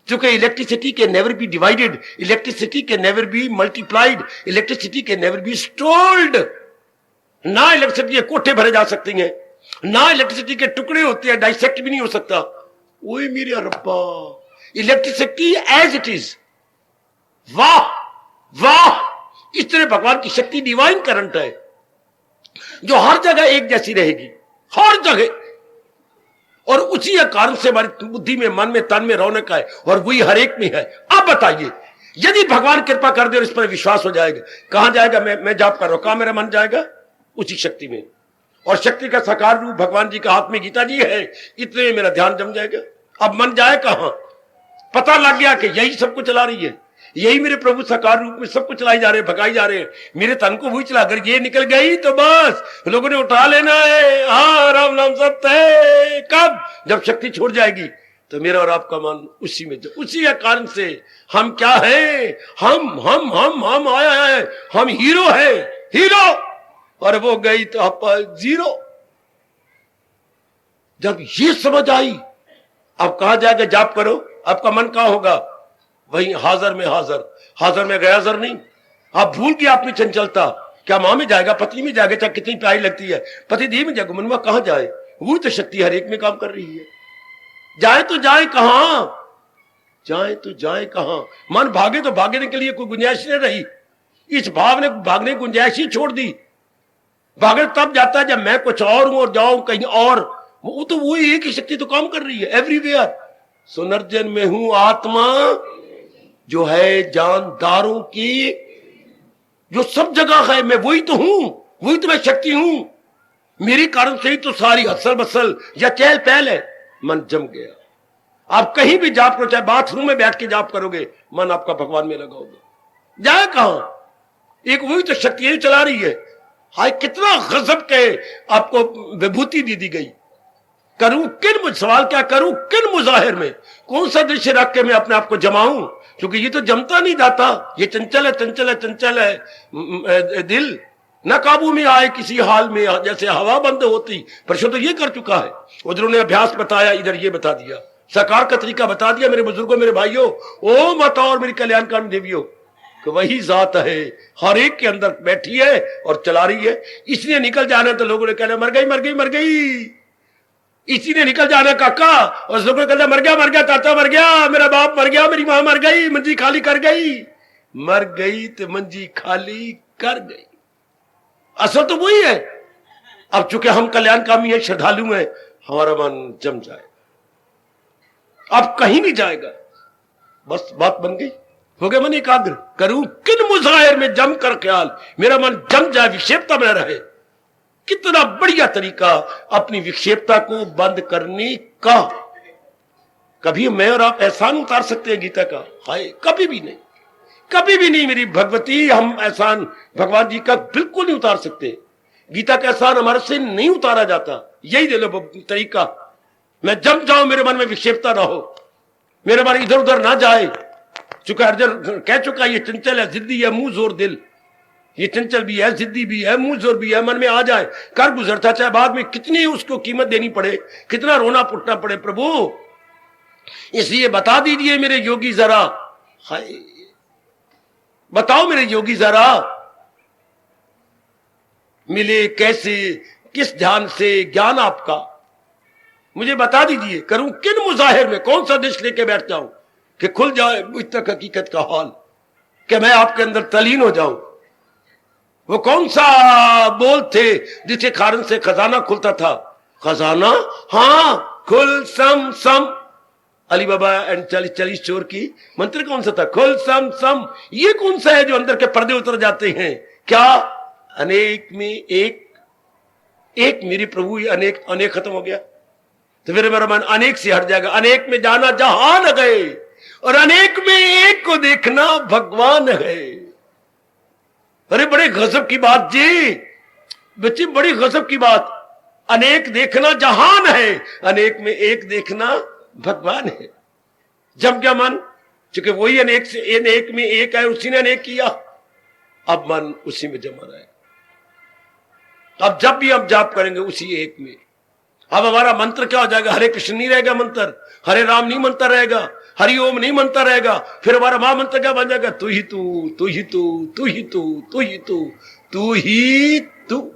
[SPEAKER 1] क्योंकि electricity can never be divided, electricity can never be multiplied, electricity can never be stored. ना इलेक्ट्रिसिटी कोठे भरे जा सकती हैं, ना इलेक्ट्रिसिटी के टुकड़े होते हैं, डाइसेक्ट भी नहीं हो सकता। वही मेरे रब्बा, इलेक्ट्रिसिटी एज इट इज। वाह वाह, इस तरह भगवान की शक्ति डिवाइन करंट है जो हर जगह एक जैसी रहेगी, हर जगह। और उसी कारण से हमारी बुद्धि में, मन में, तन में रौनक है, और वही हर एक में है। अब बताइए, यदि भगवान कृपा कर दे और इस पर विश्वास हो जाएगा, कहां जाएगा? मैं जाप कर रहा हूं, कहां मेरा मन जाएगा? उसी शक्ति में। और शक्ति का साकार रूप भगवान जी का हाथ में गीता जी है, इतने में मेरा ध्यान जम जाएगा। अब मन जाए कहां? पता लग गया कि यही सबको चला रही है, यही मेरे प्रभु साकार रूप में सबको चलाई जा रहे हैं, भगाई जा रहे हैं। मेरे तन को वही चला, अगर ये निकल गई तो बस लोगों ने उठा लेना है। हाँ, राम नाम सत्य है। कब? जब शक्ति छोड़ जाएगी तो मेरा और आपका मन उसी में। उसी कारण से हम क्या है? हम आया है, हम हीरो है, हीरो। और वो गई तो आप जीरो। जब ये समझ आई, अब कहां जाएगा? जाप करो, आपका मन कहां होगा? वही हाजर में हाजर, हाजर में गयाजर नहीं। आप भूल गए अपनी चंचलता। क्या मां में जाएगा, पत्नी में जाएगा, चाहे कितनी प्यारी लगती है, पति देह में जाएगा, मनवा कहां जाए? वो तो शक्ति हर एक में काम कर रही है। जाए तो जाए कहां? जाए तो जाए कहां? मन भागे तो भागने के लिए कोई गुंजाइश नहीं रही। इस भाव ने भागने की गुंजाइश ही छोड़ दी। भागने तब जाता है जब मैं कुछ और हूं और जाऊं कहीं और। वो तो वही एक ही शक्ति तो काम कर रही है एवरीवेयर। सुनर्जन में हूं आत्मा जो है जानदारों की, जो सब जगह है। मैं वही तो हूं, वही तो मैं शक्ति हूं। मेरी कारण से ही तो सारी हसल बसल या चहल पहल है। मन जम गया। आप कहीं भी जाप करो, चाहे बाथरूम में बैठ के जाप करोगे, मन आपका भगवान में लगा होगा। जाए कहां? एक वही तो शक्ति यही चला रही है। हाय, कितना गजब के आपको विभूति दी गई। करूं किन, सवाल क्या करूं किन मुजाहिर में, कौन सा दृश्य रख के मैं अपने आप को जमाऊं? क्योंकि ये तो जमता नहीं जाता। ये चंचल है, चंचल है, चंचल है दिल, न काबू में आए किसी हाल में, जैसे हवा बंद होती। परसों तो ये कर चुका है। उधर ने अभ्यास बताया, इधर ये बता दिया, साकार का तरीका बता दिया। मेरे बुजुर्गों, मेरे भाइयों, ओ माता और मेरी कल्याणकारी देवियों, कि वही जात है, हर एक के अंदर बैठी है और चला रही है। इसलिए निकल जाना तो लोगों ने कहना मर गई, मर गई, मर गई। इसी ने निकल जाना काका, और लोगों ने कहना मर गया, ताता मर गया, मेरा बाप मर गया, मेरी मां मर गई, मंजी खाली कर गई। मर गई तो मंजी खाली कर गई। असल तो वही है। अब चूंकि हम कल्याणकामी है, श्रद्धालु है, हमारा मन जम जाए, अब कहीं नहीं जाएगा। बस बात बन गई, हो गया मन एकाग्र। करूं किन मुजाहिर में जम कर ख्याल, मेरा मन जम जाए, विक्षेपता में रहे। कितना बढ़िया तरीका अपनी विक्षेपता को बंद करने का। कभी मैं और आप एहसान उतार सकते हैं गीता का? हाय, कभी भी नहीं, कभी भी नहीं मेरी भगवती। हम एहसान भगवान जी का बिल्कुल नहीं उतार सकते। गीता का एहसान हमारे से नहीं उतारा जाता। यही दे लो तरीका। मैं जम जाऊं, मेरे मन में विक्षेपता ना हो, मेरे मन इधर उधर ना जाए। चूंकि अर्जुन कह चुका, ये चंचल है, जिद्दी है, मुंह जोर दिल। ये चंचल भी है, जिद्दी भी है, मुंह जोर भी है। मन में आ जाए, कर गुजरता, चाहे बाद में कितनी उसको कीमत देनी पड़े, कितना रोना पुटना पड़े। प्रभु इसलिए बता दीजिए मेरे योगी जरा, हाय बताओ मेरे योगी जरा, मिले कैसे, किस ध्यान से ज्ञान आपका, मुझे बता दीजिए। करूं किन मुजाहिर में, कौन सा डिश लेके बैठ जाऊं कि खुल जाए मुझ तक हकीकत का हाल, कि मैं आपके अंदर तलीन हो जाऊं। वो कौन सा बोल थे जिसके कारण से खजाना खुलता था? खजाना, हाँ, खुल सम सम, अली बाबा एंड 40 चोर की मंत्र कौन सा था? खुल सम सम। ये कौन सा है जो अंदर के पर्दे उतर जाते हैं? क्या अनेक में एक, एक मेरी प्रभु, अनेक अनेक खत्म हो गया तो फिर मेरा मन अनेक से हट जाएगा। अनेक में जाना जहान गए, और अनेक में एक को देखना भगवान है। अरे बड़े गजब की बात जी बच्चे, बड़ी गजब की बात। अनेक देखना जहान है, अनेक में एक देखना भगवान है। जब क्या मन, चूंकि वही अनेक से अनेक में एक है, उसी ने अनेक किया, अब मन उसी में जमा रहेगा। अब जब भी हम जाप करेंगे उसी एक में। अब हमारा मंत्र क्या हो जाएगा? हरे कृष्ण नहीं रहेगा मंत्र, हरे राम नहीं मंत्र रहेगा, हरि ओम नहीं मंत्र रहेगा। फिर हमारा महामंत्र क्या बन जाएगा? तू ही तू, तू ही तू, तू ही तू, तू ही तू, तू ही तू।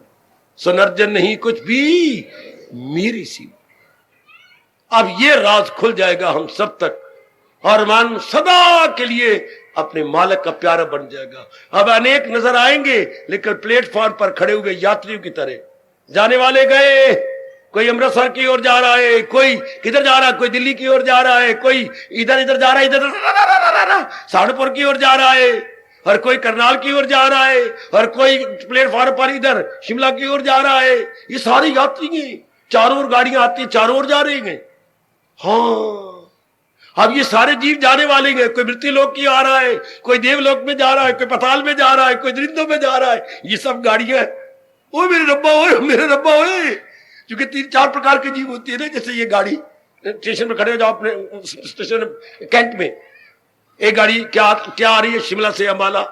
[SPEAKER 1] सुनर्जन नहीं कुछ भी, मेरी सी। अब ये राज खुल जाएगा हम सब तक, और मन सदा के लिए अपने मालिक का प्यारा बन जाएगा। अब अनेक नजर आएंगे, लेकिन प्लेटफॉर्म पर खड़े हुए यात्रियों की तरह। जाने वाले गए, कोई अमृतसर की ओर जा रहा है, कोई किधर जा रहा है, कोई दिल्ली की ओर जा रहा है, कोई इधर इधर जा रहा है, इधर सहारनपुर की ओर जा रहा है, और कोई करनाल की ओर जा रहा है, और कोई प्लेटफॉर्म पर इधर शिमला की ओर जा रहा है। ये सारी यात्री हैं, चारों ओर गाड़ियां आती हैं, चारों ओर जा रही हैं। हाँ, अब ये सारे जीव जाने वाले हैं। कोई मृत्यु लोक की आ रहा है, कोई देवलोक में जा रहा है, कोई पताल में जा रहा है, कोई दरिंदों में जा रहा है। ये सब गाड़ियां, ओ मेरे रब्बा, ओ मेरे रब्बा, ओए। क्योंकि 3-4 प्रकार के जीव होती है ना। जैसे ये गाड़ी स्टेशन पर खड़े हो जाओ, अपने स्टेशन कैंट में, एक गाड़ी क्या आ रही है शिमला से अंबाला,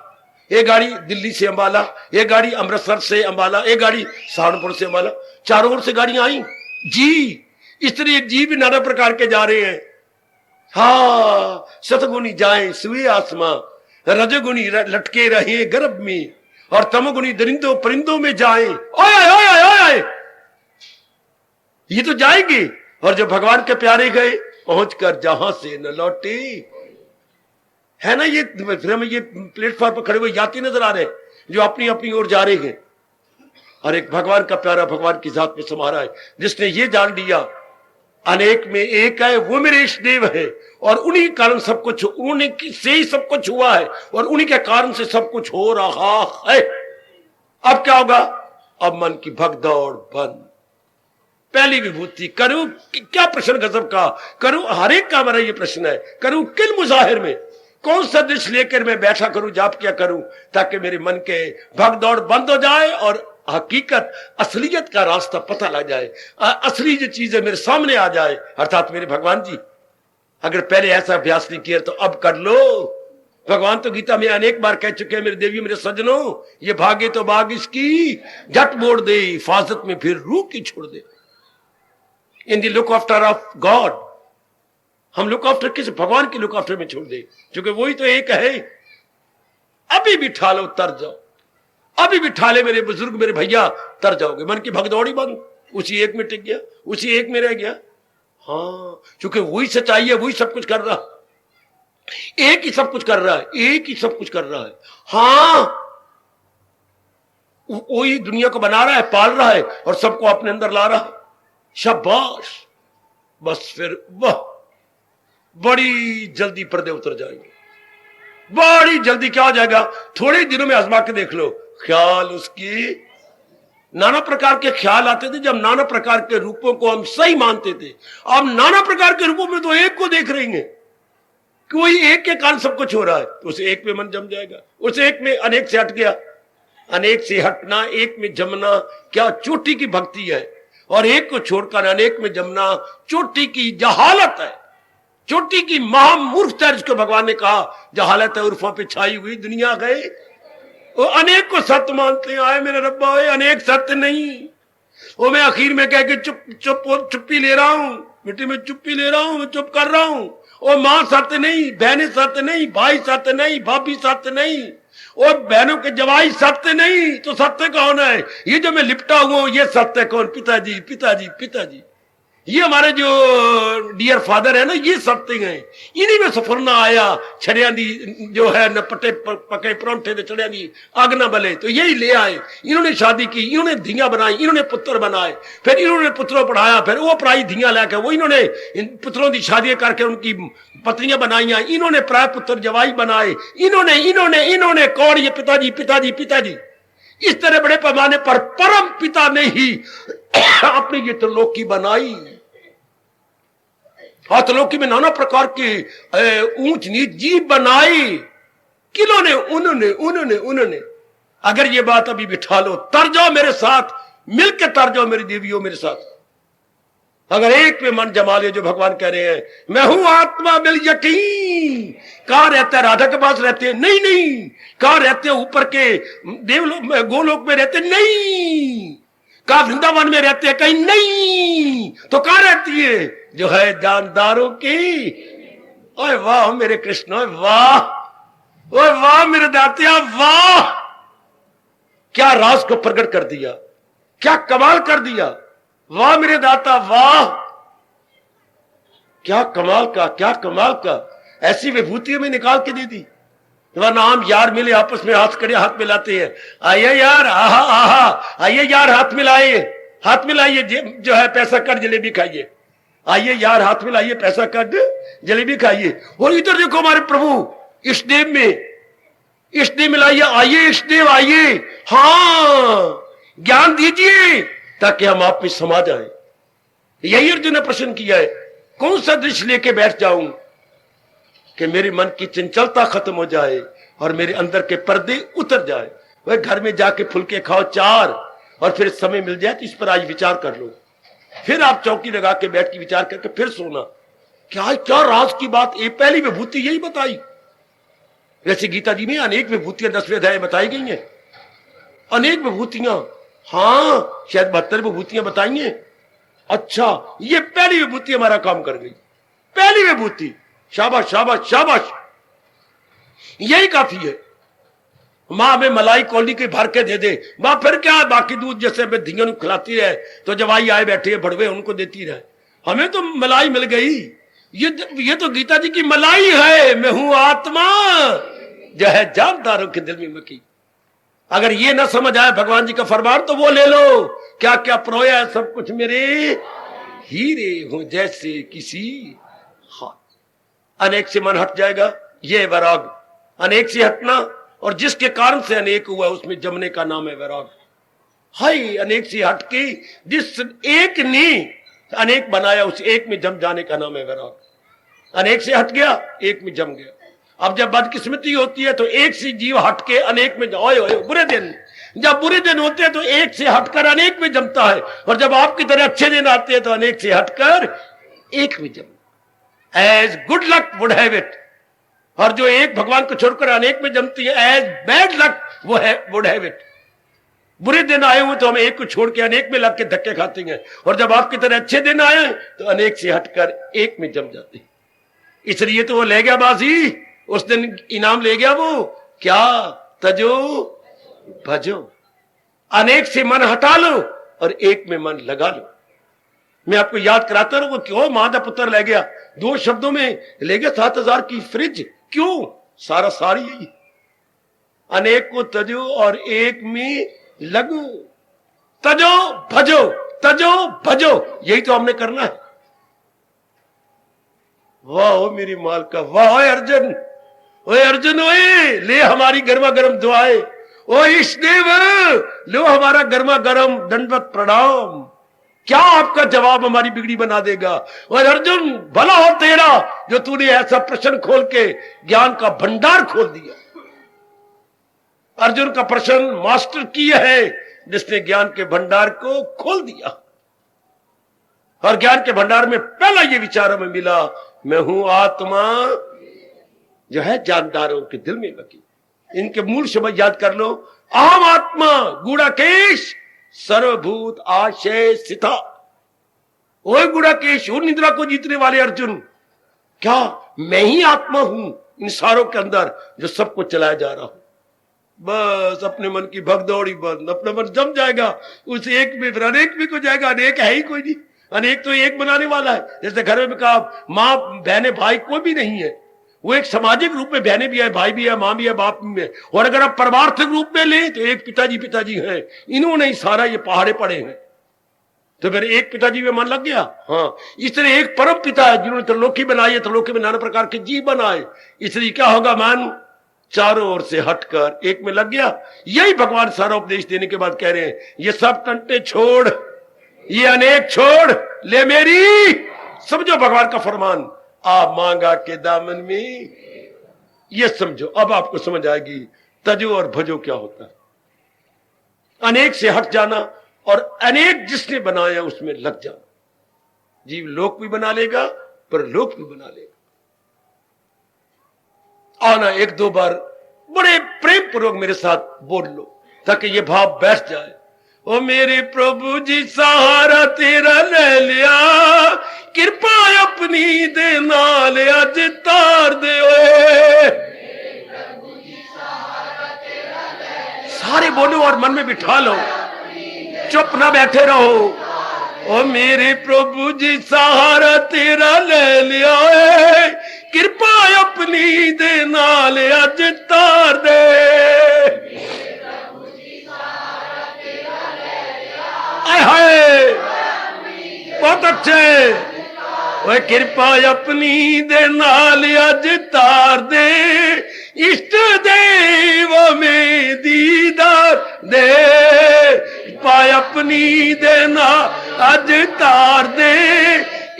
[SPEAKER 1] एक गाड़ी दिल्ली से अंबाला, एक गाड़ी अमृतसर से अंबाला, एक गाड़ी सहारनपुर से अंबाला। चारों ओर से गाड़ियां आई जी। इस तरह जीव भी नाना प्रकार के जा रहे हैं। हाँ, सतगुणी जाए सुए आसमां, रजगुणी लटके रहे गर्भ में, और तमगुणी दरिंदों परिंदों में जाए। ओए ओए ओए ओए, ये तो जाएंगे। और जो भगवान के प्यारे गए, पहुंचकर जहां से न लौटे, है ना। ये फिर हमें ये प्लेटफॉर्म पर खड़े हुए यात्री नजर आ रहे हैं, जो अपनी अपनी ओर जा रहे हैं। और एक भगवान का प्यारा भगवान की जात में समा रहा है, जिसने ये जान लिया अनेक में एक है, वो मेरे इष्ट देव है, और उन्हीं के कारण सब कुछ, उन्हीं से ही सब कुछ हुआ है, और उन्हीं के कारण से सब कुछ हो रहा है। अब क्या होगा? अब मन की भगदौड़ बंद। पहली विभूति करूं, क्या प्रश्न गजब का करूं, हर एक का मेरा ये प्रश्न है। करूं किल मुजाहिर में, कौन सा दृश्य लेकर मैं बैठा करूं, जाप क्या करूं, ताकि मेरे मन के भगदौड़ बंद हो जाए और हकीकत, असलियत का रास्ता पता लग जाए, असली जो चीजें मेरे सामने आ जाए। अर्थात मेरे भगवान जी, अगर पहले ऐसा अभ्यास नहीं किया तो अब कर लो। भगवान तो गीता में अनेक बार कह चुके हैं, मेरे देवी मेरे सज्जनों, ये भागे तो भाग इसकी, झट मोड़ दे हिफाजत में फिर रूह की छोड़ दे। In the look after of God, हम लुक आफ्टर किस, भगवान की लुक आफ्टर में छोड़ दे, क्योंकि वही तो एक है। अभी बिठा लो, तर जाओ, अभी बिठा ले मेरे बुजुर्ग, मेरे भैया, तर जाओगे। मन की भगदौड़ी बंद, उसी एक में टिक गया, उसी एक में रह गया। हाँ, क्योंकि वही सच्चाई है, वही सब कुछ कर रहा, एक ही सब कुछ कर रहा है, एक ही सब कुछ कर रहा है। हाँ, वही दुनिया को बना रहा है, पाल रहा है, और सबको अपने अंदर ला रहा है। शाबाश। बस फिर वह बड़ी जल्दी पर्दे उतर जाएंगे, बड़ी जल्दी। क्या हो जाएगा? थोड़े दिनों में आजमा के देख लो। ख्याल उसकी, नाना प्रकार के ख्याल आते थे जब नाना प्रकार के रूपों को हम सही मानते थे। अब नाना प्रकार के रूपों में तो एक को देख रही हैं, कोई एक के कारण सब कुछ हो रहा है, तो उस एक में मन जम जाएगा। उस एक में अनेक से हट गया, अनेक से हटना, एक में जमना क्या चोटी की भक्ति है, और एक को छोड़कर अनेक में जमना चोटी की जहालत है, चोटी की महामूर्खता, जिसको भगवान ने कहा जहालत है उर्फों पे छाई हुई दुनिया गए। वो अनेक को सत्य मानते हैं, आए मेरे रब्बा, अनेक सत्य नहीं। वो मैं आखिर में कह के चुप्पी ले रहा हूं, मिट्टी में चुप्पी ले रहा हूं, मैं चुप कर रहा हूं। वो मां सत्य नहीं, बहनें सत्य नहीं, भाई सत्य नहीं, भाभी सत्य नहीं, और बहनों के जवाई सत्य नहीं, तो सत्य कौन है? ये जो मैं लिपटा हुआ हूं, ये सत्य कौन? पिताजी, पिताजी, पिताजी। ये हमारे जो डियर फादर है ना, ये सत्य हैं। इन्हीं में सफरना आया, छड़िया दी जो है न पटे पके परौंठे दे छड़िया दी आग न बले, तो यही ले आए। इन्होंने शादी की, इन्होंने धियां बनाई, इन्होंने पुत्र बनाए, फिर इन्होंने पुत्रों पढ़ाया, फिर वो पराई धियां लेकर वो इन्होंने पुत्रों की शादियां करके उनकी पत्नियां बनाई, इन्होंने प्राय पुत्र जवाई बनाए, इन्होंने इन्होंने इन्होंने कौन? ये पिताजी, पिताजी, पिताजी। इस तरह बड़े पैमाने पर परम पिता ने ही अपनी ये त्रिलोकी बनाई। त्रिलोकी में नाना प्रकार की ऊंच नीच जीव बनाई, किन्होंने? उन्होंने उन्होंने उन्होंने। अगर ये बात अभी बिठा लो, तर जाओ मेरे साथ, मिलकर तर जाओ मेरी देवियों मेरे साथ। अगर एक में मन जमा ले, जो भगवान कह रहे हैं, मैं हूं आत्मा बिल यकीन। कहां रहता है? राधा के पास रहते हैं? नहीं नहीं। कहां रहते हैं? ऊपर के देवलोक में, गोलोक में रहते? नहीं। कहा वृंदावन में रहते हैं? कहीं नहीं। तो कहां रहती है? जो है जानदारों की। ओए वाह मेरे कृष्ण, ओए वाह, ओए वाह मेरे दातिया, वाह। क्या राज को प्रकट कर दिया, क्या कमाल कर दिया। वाह मेरे दाता वाह, क्या कमाल का, क्या कमाल का, ऐसी विभूतियों में निकाल के दे दी। वरना हम यार मिले आपस में हाथ करे हाथ मिलाते हैं, आइए यार, आहा आहा, आइए यार हाथ मिलाइए, हाथ मिलाइए, जो है पैसा कट जलेबी खाइए, आइए यार हाथ मिलाइए, पैसा कट जलेबी खाइए। और इधर देखो हमारे प्रभु इष्टदेव में, इष्टदेव मिलाइए, आइए इष्टदेव आइए, हाँ ज्ञान दीजिए ताकि हम आप में समा जाए। यही अर्जुन ने प्रश्न किया है, कौन सा दृश्य लेके बैठ जाऊं कि मेरे मन की चंचलता खत्म हो जाए और मेरे अंदर के पर्दे उतर जाए। वह घर में जाके फुलके खाओ चार, और फिर समय मिल जाए तो इस पर आज विचार कर लो, फिर आप चौकी लगा के बैठ के विचार करके फिर सोना। क्या क्या राज की बात, ये पहली विभूति यही बताई। वैसे गीता जी में अनेक विभूतियां 10वें अध्याय बताई गई हैं, अनेक विभूतियां, हाँ शायद 72 विभूतियां बताई हैं। अच्छा, ये पहली विभूति हमारा काम कर गई, पहली विभूति, शाबाश शाबाश शाबाश, यही काफी है। माँ हमें मलाई कौली के भर के दे दे, माँ फिर क्या, बाकी दूध जैसे हमें धिंगन खिलाती रहे, तो जवाई आए बैठे है भड़वे उनको देती रहे, हमें तो मलाई मिल गई। ये तो गीता जी की मलाई है, मैं हूं आत्मा जो है जानदारों के दिल में मकी। अगर ये ना समझ आए भगवान जी का फरमान तो वो ले लो, क्या क्या प्रोया है सब कुछ मेरे हीरे हो जैसे किसी हाथ। अनेक से मन हट जाएगा, ये वैराग, अनेक से हटना, और जिसके कारण से अनेक हुआ उसमें जमने का नाम है वैराग। हाय, अनेक से हट के जिस एक ने अनेक बनाया उस एक में जम जाने का नाम है वैराग। अनेक से हट गया, एक में जम गया। अब जब बदकिस्मती होती है तो एक से जीव हट के अनेक में, ओए बुरे दिन, जब बुरे दिन होते हैं तो एक से हटकर अनेक में जमता है, और जब आपकी तरह अच्छे दिन आते हैं तो अनेक से हटकर एक में जम। As good luck would have it, और जो एक भगवान को छोड़कर अनेक में जमती है, एज बैड लक वो है वुड हैव इट। बुरे दिन आए हुए तो हम एक को छोड़ के अनेक में लग के धक्के खाते हैं, और जब आपकी तरह अच्छे दिन आए तो अनेक से हटकर एक में जम जाते हैं। इसलिए तो वो ले गया बाजी, उस दिन इनाम ले गया वो, क्या तजो भजो, अनेक से मन हटा लो और एक में मन लगा लो। मैं आपको याद कराता रहूंगा, क्यों मां का पुत्र ले गया, 2 शब्दों में ले गया 7000 की फ्रिज, क्यों, सारा सारी यही, अनेक को तजो और एक में लगो, तजो भजो, तजो भजो, यही तो हमने करना है। वाह हो मेरी मालका, वाह अर्जुन, ओए अर्जुन, ओए ले हमारी गर्मा गर्म दुआएं, ओ इष्टदेव लो हमारा गर्मा गर्म दंडवत प्रणाम। क्या आपका जवाब हमारी बिगड़ी बना देगा। और अर्जुन भला हो तेरा जो तूने ऐसा प्रश्न खोल के ज्ञान का भंडार खोल दिया। अर्जुन का प्रश्न मास्टर की है जिसने ज्ञान के भंडार को खोल दिया, और ज्ञान के भंडार में पहला ये विचार हमें मिला, मैं हूं आत्मा जो है जानदारों के दिल में बकी। इनके मूल शब्द याद कर लो, अहम आत्मा गूढ़ाकेश सर्वभूत आशय स्थिता। ओए गूढ़ाकेश, वो निद्रा को जीतने वाले अर्जुन, क्या मैं ही आत्मा हूं इन सारों के अंदर जो सबको चलाया जा रहा हूं। बस अपने मन की भगदौड़ी बंद, अपना मन जम जाएगा उस एक में, फिर अनेक में को जाएगा। अनेक है ही कोई नहीं, अनेक तो एक बनाने वाला है। जैसे घर में कहा माँ बहने भाई कोई भी नहीं है, वो एक सामाजिक रूप में बहने भी है, भाई भी है, माँ भी है, बाप भी है। और अगर आप परमार्थिक रूप में ले तो एक पिताजी हैं, इन्होंने ही सारा ये पहाड़े पड़े हैं, तो फिर एक पिताजी में मन लग गया। हाँ, इस तरह एक परम पिता है जिन्होंने त्रिलोकी बनाई है, त्रिलोकी में नाना प्रकार के जीव बनाए, इसलिए क्या होगा, मन चारों ओर से हटकर एक में लग गया। यही भगवान सारा उपदेश देने के बाद कह रहे हैं, ये सब टंटे छोड़, ये अनेक छोड़, ले मेरी, समझो भगवान का फरमान, आप मांगा के दामन में, ये समझो। अब आपको समझ आएगी तजो और भजो क्या होता है। अनेक से हट जाना और अनेक जिसने बनाया उसमें लग जाना। जीव लोक भी बना लेगा पर लोक भी बना लेगा। आना 1-2 बार बड़े प्रेम पूर्वक मेरे साथ बोल लो ताकि ये भाव बैठ जाए। ओ मेरे प्रभु जी सहारा तेरा ले लिया, कृपा अपनी दे नाल अज तार दे। सारे बोलो और मन में बिठा लो, चुप ना बैठे रहो। ओ मेरे प्रभु जी सहारा तेरा ले लिया है, कृपा अपनी दे नाल अज तार दे। आय हाय बहुत अच्छे। वह कृपा अपनी दे नाल अज तार दे, इष्ट देव में दीदार दे। कृपा अपनी दे नाल अज तार दे,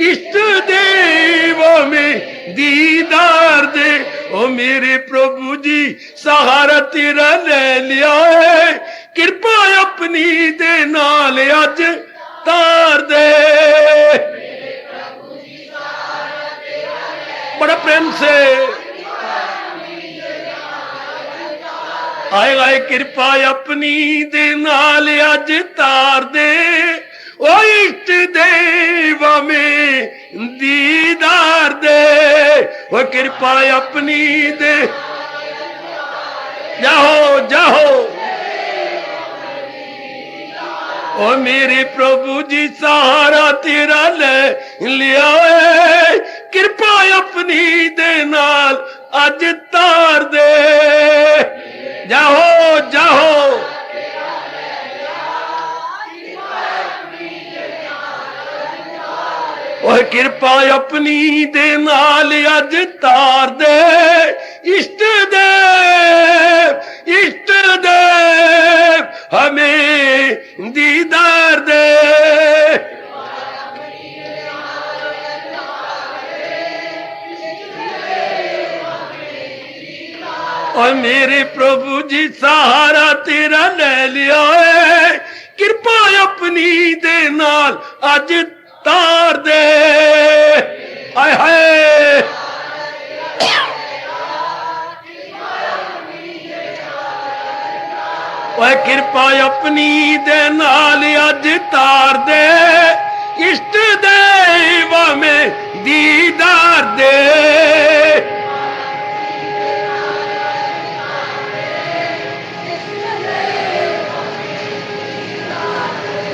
[SPEAKER 1] इष्ट देव में दीदार दे। ओ मेरे प्रभु जी सहारा तेरा ले लिया है, कृपा अपनी दे नाल अज तार दे। बड़ा प्रेम से आए आए कृपा अपनी दे नाल अज तार दे, ओ इष्ट देव में दीदार दे। वो कृपा अपनी दे, जाओ जाओ। ओ मेरे प्रभु जी सहारा तेरा ले लिया है, कृपा अपनी दे नाल अज तार दे। जाओ जाओ। और कृपा अपनी दे नाल अज तार दे, इष्ट देव हमें दीदार दे। और मेरे प्रभु जी सहारा तेरा ले लिया है, कृपा अपनी दे नाल अज तार दे। हाय हाय वह कृपा अपनी दे नाल अज तार दे, इष्ट देव में दीदार दे।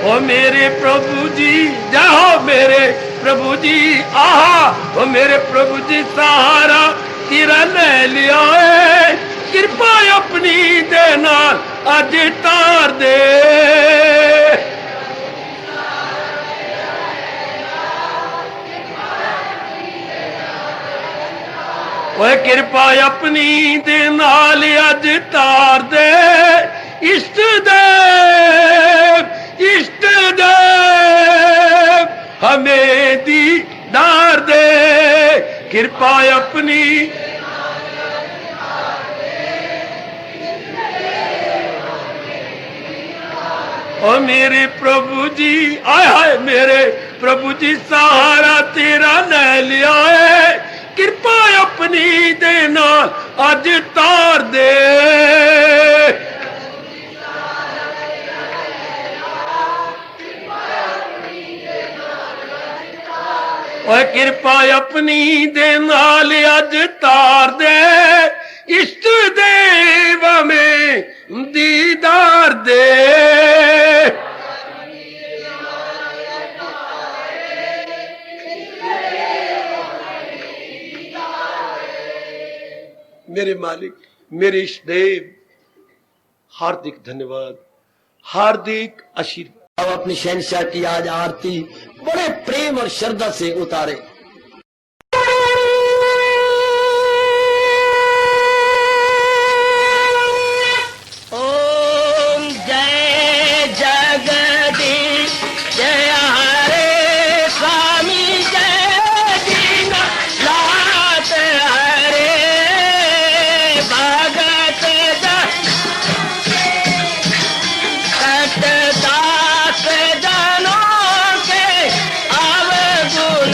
[SPEAKER 1] ओ मेरे प्रभु जी जाओ, मेरे प्रभु जी आहा। ओ मेरे प्रभु जी सहारा तेरा ले लिया है, कृपा अपनी दे नाल अज तार दे। ओ कृपा अपनी दे नाल अज तार दे, इष्ट देव हमें दीदार दे। कृपा अपनी ओ मेरे प्रभु जी आय हाय मेरे प्रभु जी सहारा तेरा ले लिया है, कृपा अपनी दे नाल अज तार दे। और कृपा अपनी दे नाल अज तार दे, इष्ट देव में दीदार दे। मेरे मालिक मेरे इष्ट देव हार्दिक धन्यवाद, हार्दिक आशीर्वाद।
[SPEAKER 2] अब अपनी शहंशाह की आज आरती बड़े प्रेम और श्रद्धा से उतारे। ओम जय जगदीश जय हरे स्वामी जय दीनानाथ हरे भगत सतदास जनों के अवगुण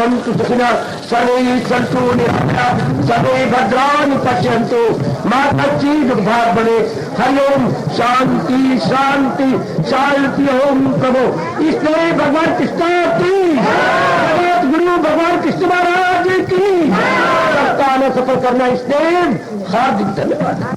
[SPEAKER 1] भवन्तु सुखिनः सर्वे सन्तु निरामयाः सर्वे भद्राणि पश्यन्तु मा कश्चित् दुर्भाग् भवेत्। हरि ओम शांति शांति शांति। ओम प्रभु इसलिए भगवान कृष्ण की जगत गुरु भगवान कृष्ण महाराज की सप्ताह में सफल करना इसलिए हार्दिक धन्यवाद।